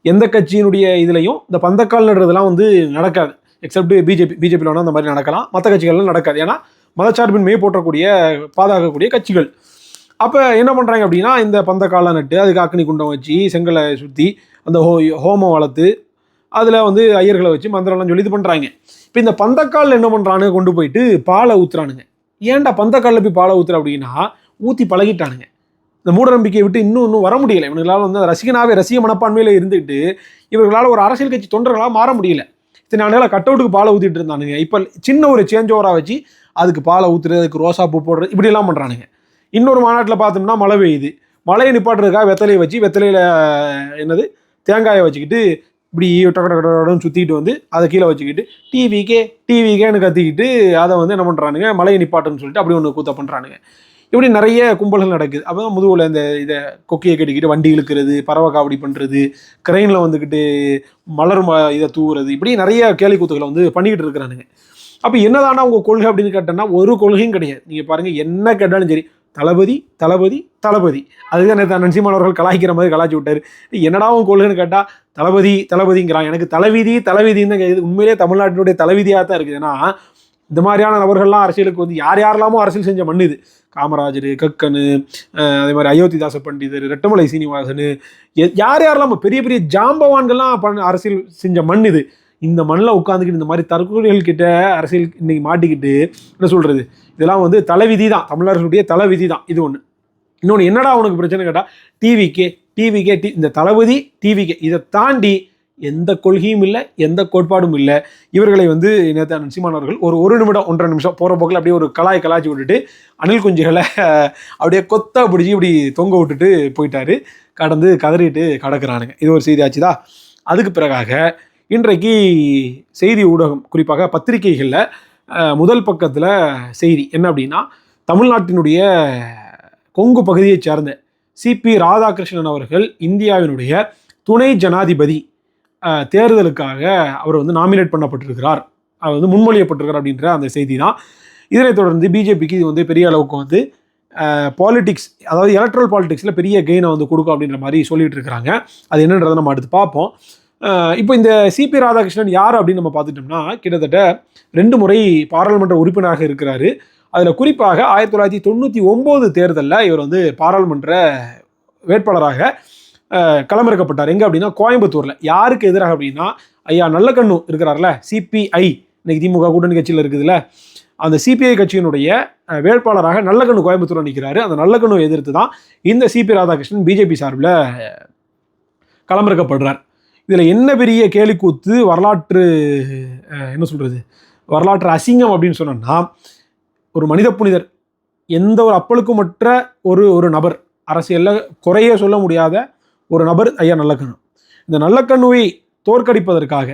எந்த கட்சியினுடைய இதுலையும் இந்த பந்தக்கால் நடுறதுலாம் வந்து நடக்காது. எக்ஸப்ட் பிஜேபியில் வேணால் அந்த மாதிரி நடக்கலாம், மற்ற கட்சிகள்லாம் நடக்காது. ஏன்னா மதச்சார்பின்மையை பாதுகாக்கக்கூடிய கட்சிகள். அப்போ என்ன பண்ணுறாங்க அப்படின்னா, இந்த பந்தக்காலாம் நட்டு அதுக்கு அக்னி குண்டம் வச்சு செங்கலை சுற்றி அந்த ஹோமம் வளர்த்து அதில் வந்து ஐயர்களை வச்சு மந்திரம்லாம் சொல்லி இது பண்ணுறாங்க. இப்போ இந்த பந்தக்காலில் என்ன பண்ணுறானுங்க? கொண்டு போயிட்டு பாலை ஊற்றுறானுங்க. ஏன்டா பந்தக்காலில் போய் பாலை ஊற்றுற அப்படின்னா, ஊற்றி பழகிட்டானுங்க. இந்த மூட நம்பிக்கையை விட்டு இன்னும் வர முடியலை. இவங்களால் வந்து ரசிக மனப்பான்மையில் இருந்துக்கிட்டு இவர்களால் ஒரு அரசியல் கட்சி தொண்டர்களாக மாற முடியல. இத்தனை ஆண்டுகளாக கட் அவுட்டுக்கு பாலை ஊற்றிட்டு இருந்தானுங்க. இப்போ சின்ன ஒரு சேஞ்ச் ஓவராக வச்சு அதுக்கு பாலை ஊற்றுறது, அதுக்கு ரோசா பூ போடுறது, இப்படிலாம் பண்ணுறானுங்க. இன்னொரு மாநாட்டில் பார்த்தோம்னா மழை பெய்யுது. மழையை நிப்பாட்டுறதுக்காக வெத்தலையை வச்சு, வெத்தலையில் தேங்காயை வச்சுக்கிட்டு இப்படி டொடன்னு சுற்றிக்கிட்டு வந்து அதை கீழே வச்சுக்கிட்டு டிவிக்கேன்னு கத்திக்கிட்டு அதை வந்து என்ன பண்ணுறானுங்க? மழையை நிப்பாட்டுன்னு சொல்லிட்டு அப்படி ஒன்று கூத்த பண்ணுறானுங்க. இப்படி நிறைய கும்பல்கள் நடக்குது. அப்போ தான் முதுகில் இந்த கொக்கையை கட்டிக்கிட்டு வண்டி இழுக்கிறது, பறவை காவடி பண்ணுறது, கிரெயினில் வந்துக்கிட்டு மலர் இதை தூவுறது, இப்படி நிறைய கேலி கூத்துக்களை வந்து பண்ணிக்கிட்டு இருக்கிறானுங்க. அப்போ என்னதானா உங்கள் கொள்கை அப்படின்னு கேட்டோன்னா ஒரு கொள்கையும் கிடையாது. நீங்கள் பாருங்கள், என்ன கேட்டாலும் சரி தளபதி தளபதி தளபதி. அதுதான் நேற்று நரசிம்மன் அவர்கள் கலாய்க்கிற மாதிரி கலாய்ச்சி விட்டார். என்னடா உன் கொள்கைன்னு கேட்டால் தளபதிங்கிறான். எனக்கு தலைவிதின்னு தான் கேட்குது. உண்மையிலே தமிழ்நாட்டினுடைய தலைவிதியாக தான் இருக்குது. ஏன்னா இந்த மாதிரியான நபர்கள்லாம் அரசியலுக்கு வந்து யாரெல்லாமோ அரசியல் செஞ்ச மண் இது. காமராஜர், கக்கனு, அதே மாதிரி அயோத்திதாச பண்டிதர், ரெட்டமலை சீனிவாசன், யாரெல்லாம் பெரிய பெரிய ஜாம்பவான்கள்லாம் அரசியல் செஞ்ச மண் இது. இந்த மண்ணில் உட்காந்துக்கிட்டு இந்த மாதிரி தற்கொலைகள் கிட்ட அரசியல் இன்னைக்கு மாட்டிக்கிட்டு என்ன சொல்றது, இதெல்லாம் வந்து தலைவிதி தான், தமிழர்களுடைய தலைவிதி தான் இது ஒன்று. இன்னொன்று என்னடா உனக்கு பிரச்சனை கேட்டால் டிவிகே இந்த தளபதி டிவிகே, இதை தாண்டி எந்த கொள்கையும் இல்லை, எந்த கோட்பாடும் இல்லை. இவர்களை வந்து நேற்று சீமான் அவர்கள் ஒரு நிமிடம் 1.5 நிமிஷம் போகிற போக்கில் அப்படியே ஒரு கலாய்ச்சி விட்டுட்டு அணில் குஞ்சுகளை அப்படியே கொத்த பிடிச்சி இப்படி தொங்க விட்டுட்டு போயிட்டாரு. கடந்து கதறிட்டு கடக்கிறானுங்க. இது ஒரு செய்தி ஆச்சுதா. அதுக்கு பிறகாக இன்றைக்கு செய்தி ஊடகம் குறிப்பாக பத்திரிகைகளில் முதல் பக்கத்தில் செய்தி என்ன அப்படின்னா, தமிழ்நாட்டினுடைய கொங்கு பகுதியைச் சேர்ந்த சிபி ராதாகிருஷ்ணன் அவர்கள் இந்தியாவினுடைய துணை ஜனாதிபதி தேர்தலுக்காக அவர் வந்து நாமினேட் பண்ணப்பட்டிருக்கிறார், அவர் வந்து முன்மொழியப்பட்டிருக்கிறார் அப்படின்ற அந்த செய்தி தான். இதனைத் தொடர்ந்து பிஜேபிக்கு இது வந்து பெரிய அளவுக்கு வந்து பாலிடிக்ஸ், அதாவது எலக்ட்ரல் பாலிடிக்ஸில் பெரிய கெயினை வந்து கொடுக்கும் அப்படின்ற மாதிரி சொல்லிட்டு இருக்கிறாங்க. அது என்னன்றதை நம்ம அடுத்து பார்ப்போம். இப்போ இந்த சிபி ராதாகிருஷ்ணன் யார் அப்படின்னு நம்ம பார்த்துட்டோம்னா, கிட்டத்தட்ட 2 முறை பாராளுமன்ற உறுப்பினராக இருக்கிறாரு. அதில் குறிப்பாக 1999 தேர்தலில் இவர் வந்து பாராளுமன்ற வேட்பாளராக களமிறக்கப்பட்டார். எங்கே அப்படின்னா கோயம்புத்தூரில். யாருக்கு எதிராக அப்படின்னா, ஐயா நல்லக்கண்ணு இருக்கிறார்ல, சிபிஐ, இன்னைக்கு திமுக கூட்டணி கட்சியில் இருக்குதுல்ல, அந்த சிபிஐ கட்சியினுடைய வேட்பாளராக நல்லக்கண்ணு கோயம்புத்தூரில் நிற்கிறாரு. அந்த நல்லக்கண்ணு எதிர்த்து தான் இந்த சிபி ராதாகிருஷ்ணன் பிஜேபி சார்பில் களமிறக்கப்படுறார். இதில் என்ன பெரிய கேலிக்கூத்து, வரலாற்று என்ன சொல்கிறது, வரலாற்று அசிங்கம் அப்படின்னு சொன்னோம்னா, ஒரு மனித புனிதர், எந்த ஒரு அப்பழுக்குமற்ற ஒரு நபர், அரசியலில் குறைய சொல்ல முடியாத ஒரு நபர் ஐயா நல்லக்கண்ணு. இந்த நல்லக்கண்ணுவை தோற்கடிப்பதற்காக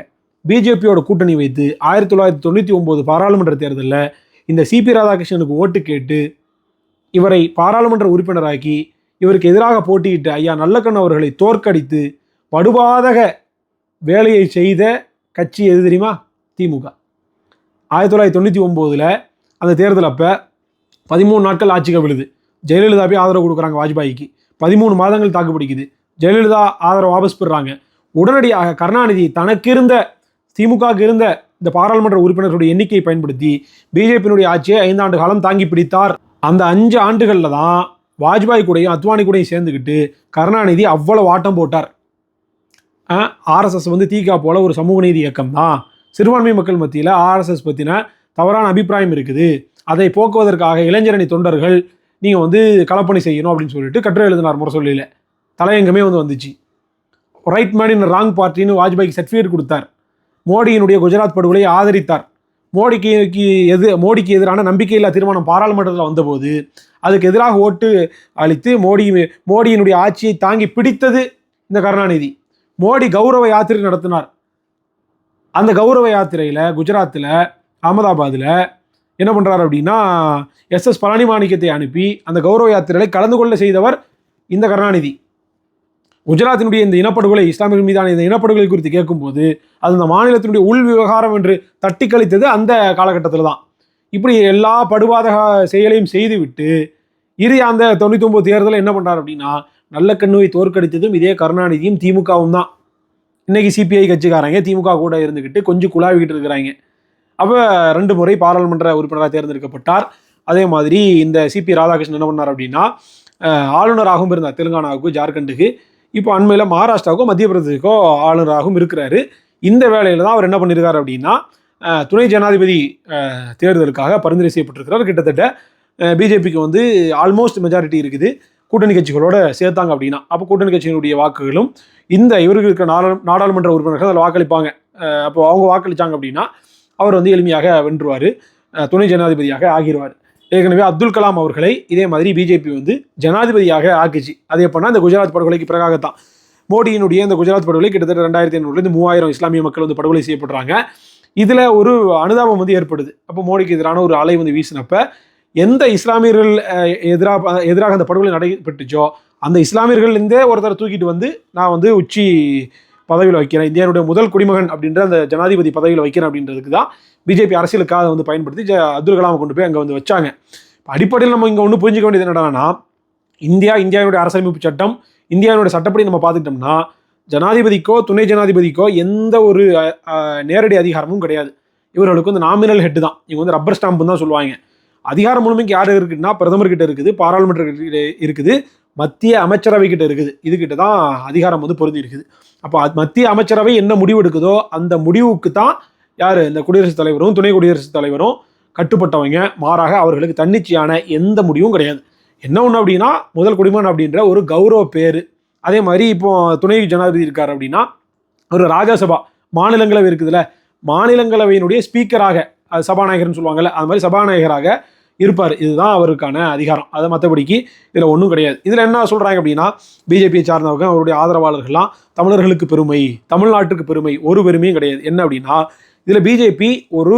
பிஜேபியோட கூட்டணி வைத்து 1999 பாராளுமன்ற தேர்தலில் இந்த சிபி ராதாகிருஷ்ணனுக்கு ஓட்டு கேட்டு இவரை பாராளுமன்ற உறுப்பினராக்கி இவருக்கு எதிராக போட்டியிட்ட ஐயா நல்லக்கண்ணு அவர்களை தோற்கடித்து படுபாதக வேலையை செய்த கட்சி எது தெரியுமா? திமுக. 1999 அந்த தேர்தல் அப்போ 13 நாட்கள் ஆட்சி கவிழுது. ஜெயலலிதா போய் ஆதரவு கொடுக்குறாங்க வாஜ்பாய்க்கு. 13 மாதங்கள் தாக்கு பிடிக்குது. ஜெயலலிதா ஆதரவு வாபஸ் பெறுறாங்க. உடனடியாக கருணாநிதி தனக்கு இருந்த, திமுகவுக்கு இருந்த இந்த பாராளுமன்ற உறுப்பினர்களுடைய எண்ணிக்கையை பயன்படுத்தி பிஜேபியினுடைய ஆட்சியை 5 ஆண்டு காலம் தாங்கி பிடித்தார். அந்த 5 ஆண்டுகளில் தான் வாஜ்பாய் கூடையும் அத்வானி கூடையும் சேர்ந்துக்கிட்டு கருணாநிதி அவ்வளவு ஆட்டம் போட்டார். ஆர்எஸ்எஸ் வந்து திக போல ஒரு சமூக நீதி இயக்கம் தான். சிறுபான்மை மக்கள் மத்தியில் ஆர்எஸ்எஸ் பற்றின தவறான அபிப்பிராயம் இருக்குது. அதை போக்குவதற்காக இளைஞரணி தொண்டர்கள் நீங்கள் வந்து களப்பணி செய்யணும் அப்படின்னு சொல்லிட்டு கட்டுரை எழுதினார். முரசொலியில் தலையங்கமே வந்துச்சு. ரைட் மேன் இன் ராங் பார்ட்டின்னு வாஜ்பாய்க்கு சர்டிஃபிகேட் கொடுத்தார். மோடியினுடைய குஜராத் படுகொலையை ஆதரித்தார். மோடிக்கு எதிரான நம்பிக்கையில்லா தீர்மானம் பாராளுமன்றத்தில் வந்தபோது அதுக்கு எதிராக ஓட்டு அளித்து மோடியினுடைய ஆட்சியை தாங்கி பிடித்தது இந்த கருணாநிதி. மோடி கௌரவ யாத்திரை நடத்தினார். அந்த கௌரவ யாத்திரையில் குஜராத்தில் அகமதாபாத்தில் என்ன பண்ணுறாரு அப்படின்னா, எஸ்எஸ் பழனிமாணிக்கத்தை அனுப்பி அந்த கௌரவ யாத்திரையில் கலந்து கொள்ள செய்தவர் இந்த கருணாநிதி. குஜராத்தினுடைய இந்த இனப்படுகொலை, இஸ்லாமியர்கள் மீதான இந்த இனப்படுகொலை குறித்து கேட்கும்போது அது அந்த மாநிலத்தினுடைய உள் விவகாரம் என்று தட்டி கழித்தது அந்த காலகட்டத்தில் தான். இப்படி எல்லா படுபாதக செயலையும் செய்துவிட்டு அந்த 99 தேர்தலில் என்ன பண்ணுறாரு அப்படின்னா, நல்லக்கண்ணுவை தோற்கடித்ததும் இதே கருணாநிதியும் திமுகவும் தான். இன்னைக்கு சிபிஐ கட்சிக்காரங்க திமுக கூட இருந்துக்கிட்டு கொஞ்சம் குழாவிக்கிட்டு இருக்கிறாங்க. அப்போ 2 முறை பாராளுமன்ற உறுப்பினராக தேர்ந்தெடுக்கப்பட்டார். அதே மாதிரி இந்த சிபி ராதாகிருஷ்ணன் என்ன பண்ணார் அப்படின்னா, ஆளுநராகவும் இருந்தார் தெலுங்கானாவுக்கு, ஜார்க்கண்டுக்கு. இப்போ அண்மையில் மகாராஷ்டிராவுக்கோ மத்திய பிரதேசத்துக்கோ ஆளுநராகவும் இருக்கிறாரு. இந்த வேலையில் தான் அவர் என்ன பண்ணியிருக்காரு அப்படின்னா, துணை ஜனாதிபதி தேர்தலுக்காக பரிந்துரை செய்யப்பட்டிருக்கிறார். கிட்டத்தட்ட பிஜேபிக்கு வந்து ஆல்மோஸ்ட் மெஜாரிட்டி இருக்குது. கூட்டணி கட்சிகளோட சேர்த்தாங்க அப்படின்னா, அப்போ கூட்டணி கட்சிகளுடைய வாக்குகளும் இந்த இவருக்கு இருக்கிற நாடாளுமன்ற உறுப்பினர்கள் அதில் வாக்களிப்பாங்க. அப்போ அவங்க வாக்களித்தாங்க அப்படின்னா அவர் வந்து எளிமையாக வென்றுவார், துணை ஜனாதிபதியாக ஆகிடுவார். ஏற்கனவே அப்துல் கலாம் அவர்களை இதே மாதிரி பிஜேபி வந்து ஜனாதிபதியாக ஆக்குச்சு. அது எப்படின்னா இந்த குஜராத் படுகொலைக்கு பிறகாகத்தான். மோடியினுடைய இந்த குஜராத் படுகொலை கிட்டத்தட்ட 2500 3000 இஸ்லாமிய மக்கள் வந்து படுகொலை செய்யப்படுறாங்க. இதில் ஒரு அனுதாபம் வந்து ஏற்படுது. அப்போ மோடிக்கு எதிரான ஒரு அலை வந்து வீசினப்ப எந்த இஸ்லாமியர்கள் எதிராக அந்த படுகொலை நடைபெற்றுச்சோ அந்த இஸ்லாமியர்கள்லேருந்தே ஒருத்தரை தூக்கிட்டு வந்து நான் வந்து உச்சி பதவியில் வைக்கிறேன், இந்தியாவுடைய முதல் குடிமகன் அப்படின்ற அந்த ஜனாதிபதி பதவியில் வைக்கிறேன் அப்படின்றதுக்கு தான் பிஜேபி அரசியலுக்காக வந்து பயன்படுத்தி அப்துல் கலாமை கொண்டு போய் அங்கே வந்து வச்சாங்க. அடிப்படையில் நம்ம இங்கே ஒன்று புரிஞ்சுக்க வேண்டியது என்னடானா, இந்தியாவுடைய அரசியலமைப்பு சட்டம், இந்தியாவுடைய சட்டப்படி நம்ம பார்த்துக்கிட்டோம்னா ஜனாதிபதிக்கோ துணை ஜனாதிபதிக்கோ எந்த ஒரு நேரடி அதிகாரமும் கிடையாது. இவர்களுக்கு வந்து நாமினல் ஹெட் தான். இவங்க வந்து ரப்பர் ஸ்டாம்புன்னு தான் சொல்லுவாங்க. அதிகாரம் முழுமைக்கு யார் இருக்குன்னா பிரதமர்கிட்ட இருக்குது, பாராளுமன்றத்திட்ட இருக்குது, மத்திய அமைச்சரவை கிட்ட இருக்குது, இதுகிட்ட தான் அதிகாரம் வந்து பொருந்தி இருக்குது. அப்போ மத்திய அமைச்சரவை என்ன முடிவு எடுக்குதோ அந்த முடிவுக்கு தான் யார், இந்த குடியரசுத் தலைவரும் துணை குடியரசுத் தலைவரும் கட்டுப்பட்டவங்க. மாறாக அவர்களுக்கு தன்னிச்சையான எந்த முடிவும் கிடையாது. என்ன ஒன்று அப்படின்னா, முதல் குடிமகன் அப்படின்ற ஒரு கௌரவ பேர். அதே மாதிரி இப்போ துணை ஜனாதிபதி இருக்கார் அப்படின்னா ஒரு ராஜ்யசபா மாநிலங்களவை இருக்குதுல்ல, மாநிலங்களவையினுடைய ஸ்பீக்கராக, அது சபாநாயகர்னு சொல்லுவாங்கல்ல, அது மாதிரி சபாநாயகராக இருப்பார். இதுதான் அவருக்கான அதிகாரம். அதை மற்றபடிக்கு இதில் ஒன்றும் கிடையாது. இதில் என்ன சொல்கிறாங்க அப்படின்னா, பிஜேபியை சார்ந்தவங்க அவருடைய ஆதரவாளர்கள்லாம் தமிழர்களுக்கு பெருமை, தமிழ்நாட்டுக்கு பெருமை, ஒரு பெருமையும் கிடையாது. என்ன அப்படின்னா, இதில் பிஜேபி ஒரு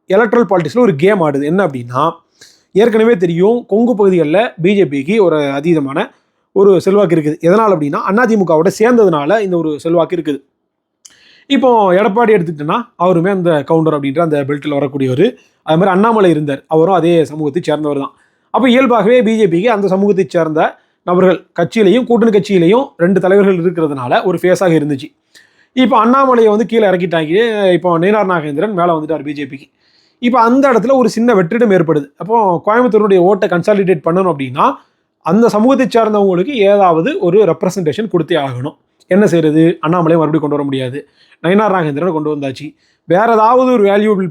எலக்ட்ரல் பாலிட்டிக்ஸில் ஒரு கேம் ஆடுது. என்ன அப்படின்னா, ஏற்கனவே தெரியும் கொங்கு பகுதிகளில் பிஜேபிக்கு ஒரு அதீதமான ஒரு செல்வாக்கு இருக்குது. எதனால் அப்படின்னா, அதிமுகவோட சேர்ந்ததுனால இந்த ஒரு செல்வாக்கு இருக்குது. இப்போ எடப்பாடி எடுத்துக்கிட்டோன்னா அவருமே அந்த கவுண்டர் அப்படின்ற அந்த பெல்ட்டில் வரக்கூடியவர். அது மாதிரி அண்ணாமலை இருந்தார், அவரும் அதே சமூகத்தை சேர்ந்தவர் தான். அப்போ இயல்பாகவே பிஜேபிக்கு அந்த சமூகத்தை சேர்ந்த நபர்கள் கட்சியிலையும் கூட்டணி கட்சியிலையும் 2 தலைவர்கள் இருக்கிறதுனால ஒரு ஃபேஸாக இருந்துச்சு. இப்போ அண்ணாமலையை வந்து கீழே இறக்கிட்டாங்க. இப்போ நயினார் நாகேந்திரன் மேலே வந்துட்டார் பிஜேபிக்கு. இப்போ அந்த இடத்துல ஒரு சின்ன வெற்றிடம் ஏற்படுது. அப்போ கோயம்புத்தூருடைய ஓட்டை கன்சாலிடேட் பண்ணணும் அப்படின்னா அந்த சமூகத்தை சார்ந்தவங்களுக்கு ஏதாவது ஒரு ரெப்ரசன்டேஷன் கொடுத்தே ஆகணும். என்ன செய்யறது, அண்ணாமலை மறுபடியும் கொண்டு வர முடியாது, நயினார் நாகேந்திரன் கொண்டு வந்தாச்சு, வேற ஏதாவது ஒரு வேல்யூபிள்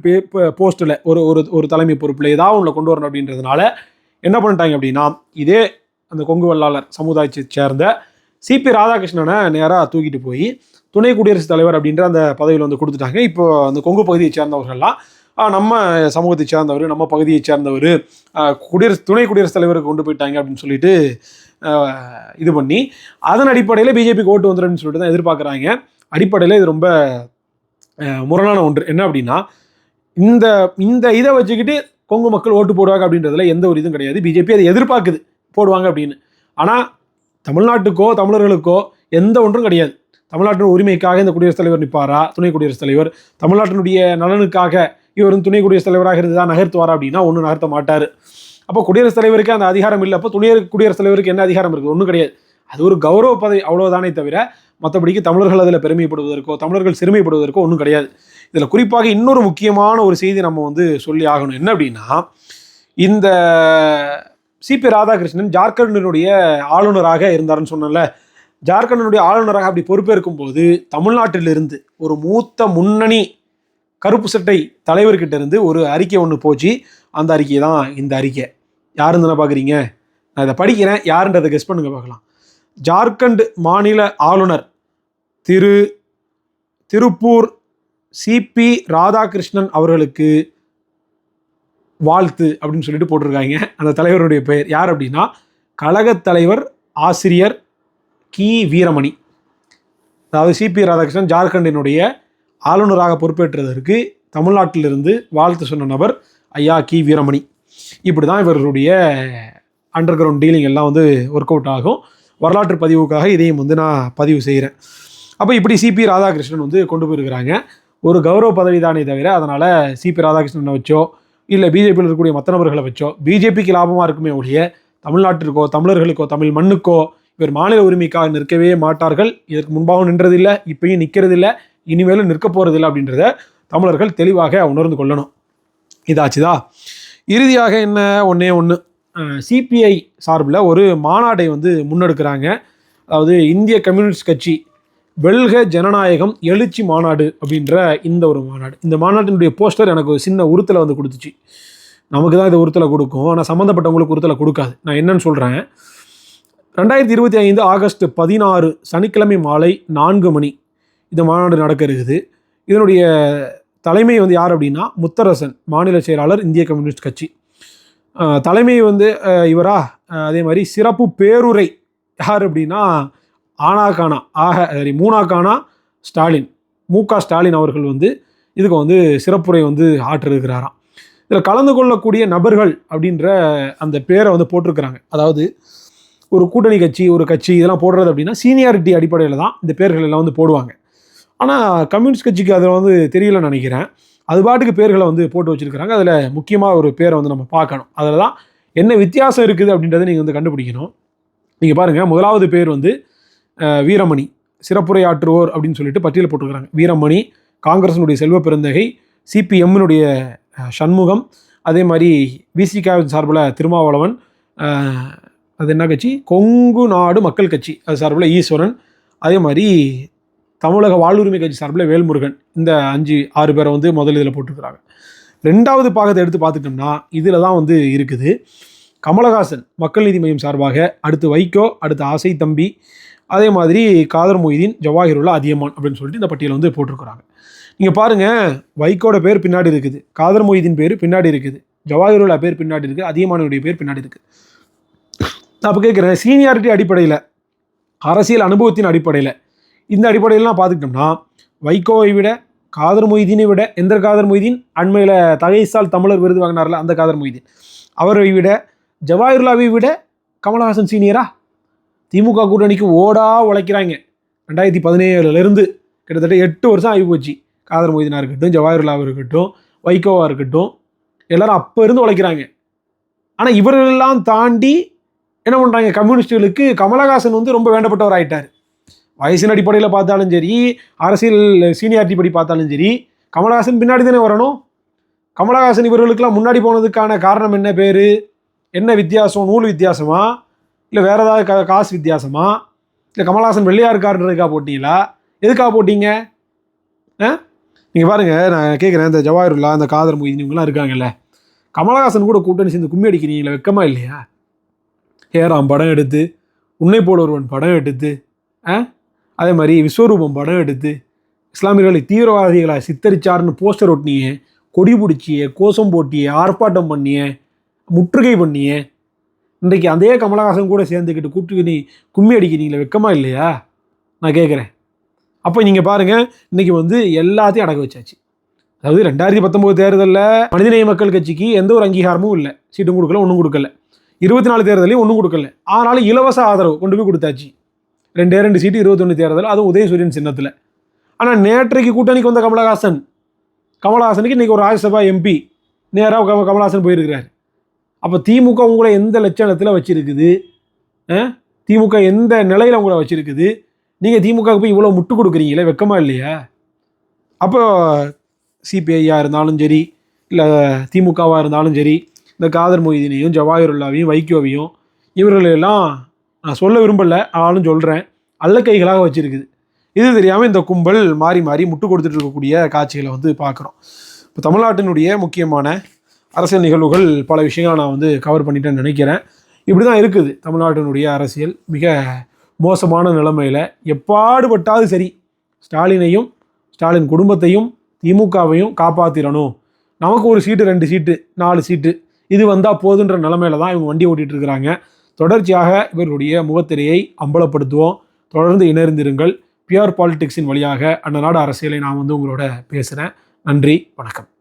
போஸ்ட்டில் ஒரு தலைமை பொறுப்பில் ஏதாவது ஒன்றில் கொண்டு வரணும் அப்படின்றதுனால என்ன பண்ணிட்டாங்க அப்படின்னா, இதே அந்த கொங்கு வெள்ளாளர் சமுதாயத்தை சேர்ந்த சிபி ராதாகிருஷ்ணனை நேராக தூக்கிட்டு போய் துணை குடியரசுத் தலைவர் அப்படின்ற அந்த பதவியில் வந்து கொடுத்துட்டாங்க. இப்போ அந்த கொங்கு பகுதியை சேர்ந்தவர்கள்லாம் நம்ம சமூகத்தை சேர்ந்தவர், நம்ம பகுதியை சேர்ந்தவர், துணை குடியரசுத் தலைவருக்கு கொண்டு போயிட்டாங்க அப்படின்னு சொல்லிட்டு இது பண்ணி அதன் அடிப்படையில் பிஜேபிக்கு ஓட்டு வந்துடும் சொல்லிட்டு தான் எதிர்பார்க்குறாங்க. அடிப்படையில் இது ரொம்ப முரணான ஒன்று. என்ன அப்படின்னா, இந்த இதை வச்சுக்கிட்டு கொங்கு மக்கள் ஓட்டு போடுவாங்க அப்படின்றதுல எந்த ஒரு இதுவும் கிடையாது. பிஜேபி அதை எதிர்பார்க்குது போடுவாங்க அப்படின்னு. ஆனால் தமிழ்நாட்டுக்கோ தமிழர்களுக்கோ எந்த ஒன்றும் கிடையாது. தமிழ்நாட்டின் உரிமைக்காக இந்த குடியரசுத் தலைவர் நிற்பாரா, துணை குடியரசுத் தலைவர் தமிழ்நாட்டினுடைய நலனுக்காக இவர் துணை குடியரசுத் தலைவராக இருந்துதான் நகர்த்துவாரா அப்படின்னா ஒன்றும் நகர்த்த மாட்டார். அப்போ குடியரசுத் தலைவருக்கு அந்த அதிகாரம் இல்லை. அப்போ குடியரசுத் தலைவருக்கு என்ன அதிகாரம் இருக்குது? ஒன்றும் கிடையாது. அது ஒரு கௌரவ பதவி, அவ்வளோதானே தவிர மற்றபடிக்கு தமிழர்கள் அதில் பெருமைப்படுவதற்கோ தமிழர்கள் சிறுமைப்படுவதற்கோ ஒன்றும் கிடையாது. இதில் குறிப்பாக இன்னொரு முக்கியமான ஒரு செய்தி நம்ம வந்து சொல்லி ஆகணும். என்ன அப்படின்னா, இந்த சிபி ராதாகிருஷ்ணன் ஜார்க்கண்டினுடைய ஆளுநராக இருந்தாருன்னு சொன்னல, ஜார்க்கண்டினுடைய ஆளுநராக அப்படி பொறுப்பேற்கும் போது தமிழ்நாட்டிலிருந்து ஒரு மூத்த முன்னணி கருப்பு சட்டை தலைவர்கிட்ட இருந்து ஒரு அறிக்கை ஒன்று போச்சு. அந்த அறிக்கை தான் இந்த அறிக்கை. யாருன்னு தானே பார்க்குறீங்க? நான் இதை படிக்கிறேன், யாருன்றதை கெஸ் பண்ணுங்க பார்க்கலாம். ஜார்க்கண்ட் மாநில ஆளுநர் திருப்பூர் சிபி ராதாகிருஷ்ணன் அவர்களுக்கு வாழ்த்து அப்படின்னு சொல்லிட்டு போட்டிருக்காங்க. அந்த தலைவருடைய பெயர் யார் அப்படின்னா, கழகத் தலைவர் ஆசிரியர் கி வீரமணி. அதாவது சிபி ராதாகிருஷ்ணன் ஜார்க்கண்டினுடைய ஆளுநராக பொறுப்பேற்றதற்கு தமிழ்நாட்டிலிருந்து வாழ்த்து சொன்ன நபர் ஐயா கி வீரமணி. இப்படி தான் இவர்களுடைய அண்டர் கிரவுண்ட் டீலிங் எல்லாம் வந்து ஒர்க் அவுட் ஆகும். வரலாற்று பதிவுக்காக இதையும் வந்து நான் பதிவு செய்கிறேன். அப்போ இப்படி சிபி ராதாகிருஷ்ணன் வந்து கொண்டு போயிருக்கிறாங்க. ஒரு கௌரவ பதவி தானே தவிர அதனால் சிபி ராதாகிருஷ்ணனை வச்சோ இல்லை பிஜேபியில் இருக்கக்கூடிய மற்ற நபர்களை வச்சோ பிஜேபிக்கு லாபமாக இருக்குமே ஒழிய தமிழ்நாட்டிற்கோ தமிழர்களுக்கோ தமிழ் மண்ணுக்கோ இவர் மாநில உரிமைக்காக நிற்கவே மாட்டார்கள். இதற்கு முன்பாகவும் நின்றதில்லை, இப்பயும் நிற்கிறதில்லை, இனிமேலும் நிற்க போகிறதில்லை அப்படின்றத தமிழர்கள் தெளிவாக உணர்ந்து கொள்ளணும். இதாச்சுதா. இறுதியாக என்ன ஒன்றே ஒன்று, சிபிஐ சார்பில் ஒரு மாநாட்டை வந்து முன்னெடுக்கிறாங்க. அதாவது இந்திய கம்யூனிஸ்ட் கட்சி வெல்க ஜனநாயகம் எழுச்சி மாநாடு அப்படின்ற இந்த ஒரு மாநாடு. இந்த மாநாட்டினுடைய போஸ்டர் எனக்கு ஒரு சின்ன உறுத்தலை வந்து கொடுத்துச்சு. நமக்கு தான் இது உறுத்தலை கொடுக்கும், ஆனால் சம்மந்தப்பட்டவங்களுக்கு உறுத்தலை கொடுக்காது. நான் என்னன்னு சொல்கிறேன், 2025 ஆகஸ்ட் 16 சனிக்கிழமை மாலை 4 மணி இந்த மாநாடு நடக்க இருக்குது. இதனுடைய தலைமை வந்து யார் அப்படின்னா முத்தரசன், மாநில செயலாளர் இந்திய கம்யூனிஸ்ட் கட்சி. தலைமை வந்து இவரா. அதே மாதிரி சிறப்பு பேருரை யார் அப்படின்னா மூணாக்கானா ஸ்டாலின், முக ஸ்டாலின் அவர்கள் வந்து இதுக்கு வந்து சிறப்புரை வந்து ஆற்றிருக்கிறாராம். இதில் கலந்து கொள்ளக்கூடிய நபர்கள் அப்படின்ற அந்த பேரை வந்து போட்டிருக்கிறாங்க. அதாவது ஒரு கூட்டணி கட்சி ஒரு கட்சி இதெல்லாம் போடுறது அப்படின்னா சீனியாரிட்டி அடிப்படையில் தான் இந்த பேர்கள் எல்லாம் வந்து போடுவாங்க. ஆனால் கம்யூனிஸ்ட் கட்சிக்கு அதில் வந்து தெரியலன்னு நினைக்கிறேன். அது பாட்டுக்கு பேர்களை வந்து போட்டு வச்சுருக்கிறாங்க. அதில் முக்கியமாக ஒரு பேரை வந்து நம்ம பார்க்கணும். அதில் தான் என்ன வித்தியாசம் இருக்குது அப்படின்றத நீங்கள் வந்து கண்டுபிடிக்கணும். நீங்கள் பாருங்கள், முதலாவது பேர் வந்து வீரமணி, சிறப்புரையாற்றுவோர் அப்படின்னு சொல்லிட்டு பட்டியல் போட்டிருக்கிறாங்க. வீரமணி காங்கிரஸினுடைய செல்வ பெருந்தகை, சிபிஎம்னுடைய சண்முகம், அதே மாதிரி விசிகா சார்பில் திருமாவளவன், அது என்ன கட்சி, கொங்கு நாடு மக்கள் கட்சி, அது சார்பில் ஈஸ்வரன், அதே மாதிரி தமிழக வாழ்வுரிமை கட்சி சார்பில் வேல்முருகன், இந்த 5-6 பேரை வந்து முதல் இதில் போட்டிருக்கிறாங்க. 2வது பாகத்தை எடுத்து பார்த்துட்டோம்னா இதில் தான் வந்து இருக்குது கமலஹாசன் மக்கள் நீதி மையம் சார்பாக, அடுத்து வைகோ, அடுத்து ஆசை தம்பி, அதே மாதிரி காதர் மொய்தீன், ஜவாஹிருல்லா, அதியமான் அப்படின்னு சொல்லிட்டு இந்த பட்டியலை வந்து போட்டிருக்கிறாங்க. நீங்கள் பாருங்கள், வைகோட பேர் பின்னாடி இருக்குது, காதர் மொய்தீன் பேர் பின்னாடி இருக்குது, ஜவாஹிருல்லா பேர் பின்னாடி இருக்குது, அதியமானுடைய பேர் பின்னாடி இருக்குது. நான் இப்போ கேட்குறேன், சீனியாரிட்டி அடிப்படையில், அரசியல் அனுபவத்தின் அடிப்படையில், இந்த அடிப்படையிலாம் பார்த்துக்கிட்டோம்னா வைகோவை விட, காதர் மொய்தீனை விட, எந்த காதர் மொய்தீன் அண்மையில் தகைசால் தமிழர் விருது வாங்கினார்ல அந்த காதர் மொய்தீன், அவரை விட, ஜவாஹிருல்லாவை விட கமலஹாசன் சீனியரா? திமுக கூட்டணிக்கு ஓடா உழைக்கிறாங்க. 2017 கிட்டத்தட்ட 8 வருஷம் ஆகி போச்சு. காதர் மொய்தீனாக இருக்கட்டும், ஜவாஹிருல்லாவாக இருக்கட்டும், வைகோவாக இருக்கட்டும், எல்லாரும் அப்போ இருந்து உழைக்கிறாங்க. ஆனால் இவர்களெல்லாம் தாண்டி என்ன பண்ணுறாங்க, கம்யூனிஸ்டுகளுக்கு கமலஹாசன் வந்து ரொம்ப வேண்டப்பட்டவர் ஆகிட்டார். வயசின் அடிப்படையில் பார்த்தாலும் சரி, அரசியல் சீனியாரிட்டி படி பார்த்தாலும் சரி, கமலஹாசன் பின்னாடி தானே வரணும். கமலஹாசன் இவர்களுக்கெல்லாம் முன்னாடி போனதுக்கான காரணம் என்ன? பேர் என்ன வித்தியாசம்? நூல் வித்தியாசமா, இல்லை வேறு ஏதாவது காசு வித்தியாசமா, இல்லை கமலஹாசன் வெள்ளையாருக்காருன்றதுக்காக போட்டிங்களா? எதுக்காக போட்டிங்க? நீங்கள் பாருங்கள், நான் கேட்குறேன், இந்த ஜவாஹிருல்லா, இந்த காதர் மொய்தீன் இவங்கெல்லாம் இருக்காங்கல்ல, கமலஹாசன் கூட கூட்டணி சேர்ந்து கும்மி அடிக்கிறீங்களா? வெக்கமா இல்லையா? ஏராம் படம் எடுத்து, உன்னை போல ஒருவன் படம் எடுத்து, அதே மாதிரி விஸ்வரூபம் படம் எடுத்து, இஸ்லாமியர்களை தீவிரவாதிகளை சித்தரிச்சார்னு போஸ்டர் ஒட்டினியே, கொடி பிடிச்சியே, கோஷம் போட்டியே, ஆர்ப்பாட்டம் பண்ணியே, முற்றுகை பண்ணியே, இன்றைக்கு அதே கமலஹாசன் கூட சேர்ந்துக்கிட்டு கூட்டு கும்மி அடிக்கிறீங்களா? வெக்கமா இல்லையா? நான் கேட்குறேன். அப்போ நீங்கள் பாருங்கள், இன்றைக்கி வந்து எல்லாத்தையும் அடக்க வச்சாச்சு. அதாவது 2019 தேர்தலில் மனிதநேய மக்கள் கட்சிக்கு எந்த ஒரு அங்கீகாரமும் இல்லை, சீட்டும் கொடுக்கல, ஒன்றும் கொடுக்கல. 24 தேர்தலையும் ஒன்றும் கொடுக்கல. ஆனாலும் இலவச ஆதரவு கொண்டு போய் கொடுத்தாச்சு. 2 சீட்டு 21 தேர்தல், அதுவும் உதயசூரியன் சின்னத்தில். ஆனால் நேற்றைக்கு கூட்டணிக்கு வந்த கமலஹாசனுக்கு இன்றைக்கி ஒரு ராஜ்யசபா எம்பி நேராக கமலஹாசன் போயிருக்கிறார். அப்போ திமுக உங்களை எந்த லட்சணத்தில் வச்சுருக்குது? திமுக எந்த நிலையில் உங்களை வச்சுருக்குது? நீங்கள் திமுகவுக்கு போய் இவ்வளோ முட்டு கொடுக்குறீங்களே, வெக்கமா இல்லையா? அப்போ சிபிஐயாக இருந்தாலும் சரி, இல்லை திமுகவாக இருந்தாலும் சரி, இந்த காதர் மொய்தீனையும், ஜவாஹிருல்லாவையும், வைகோவையும், இவர்களெல்லாம் நான் சொல்ல விரும்பலை, ஆனாலும் சொல்கிறேன், அல்லக்கைகளாக வச்சுருக்குது. இது தெரியாமல் இந்த கும்பல் மாறி மாறி முட்டு கொடுத்துட்டு இருக்கக்கூடிய காட்சிகளை வந்து பார்க்குறோம். இப்போ தமிழ்நாட்டினுடைய முக்கியமான அரசியல் நிகழ்வுகள் பல விஷயங்களை நான் வந்து கவர் பண்ணிட்டேன்னு நினைக்கிறேன். இப்படி தான் இருக்குது தமிழ்நாட்டினுடைய அரசியல். மிக மோசமான நிலைமையில் எப்பாடுபட்டாவது சரி ஸ்டாலினையும், ஸ்டாலின் குடும்பத்தையும், திமுகவையும் காப்பாற்றிடணும். நமக்கு ஒரு சீட்டு, 2 சீட்டு, 4 சீட்டு இது வந்தால் போதுன்ற நிலைமையில தான் இவங்க வண்டி ஓட்டிகிட்டு இருக்கிறாங்க. தொடர்ச்சியாக இவர்களுடைய முகத்திரையை அம்பலப்படுத்துவோம். தொடர்ந்து இணைந்திருங்கள். பியூர் பாலிடிக்ஸின் வழியாக அண்ணநாடு அரசியலை நான் வந்து உங்களோட பேசுகிறேன். நன்றி, வணக்கம்.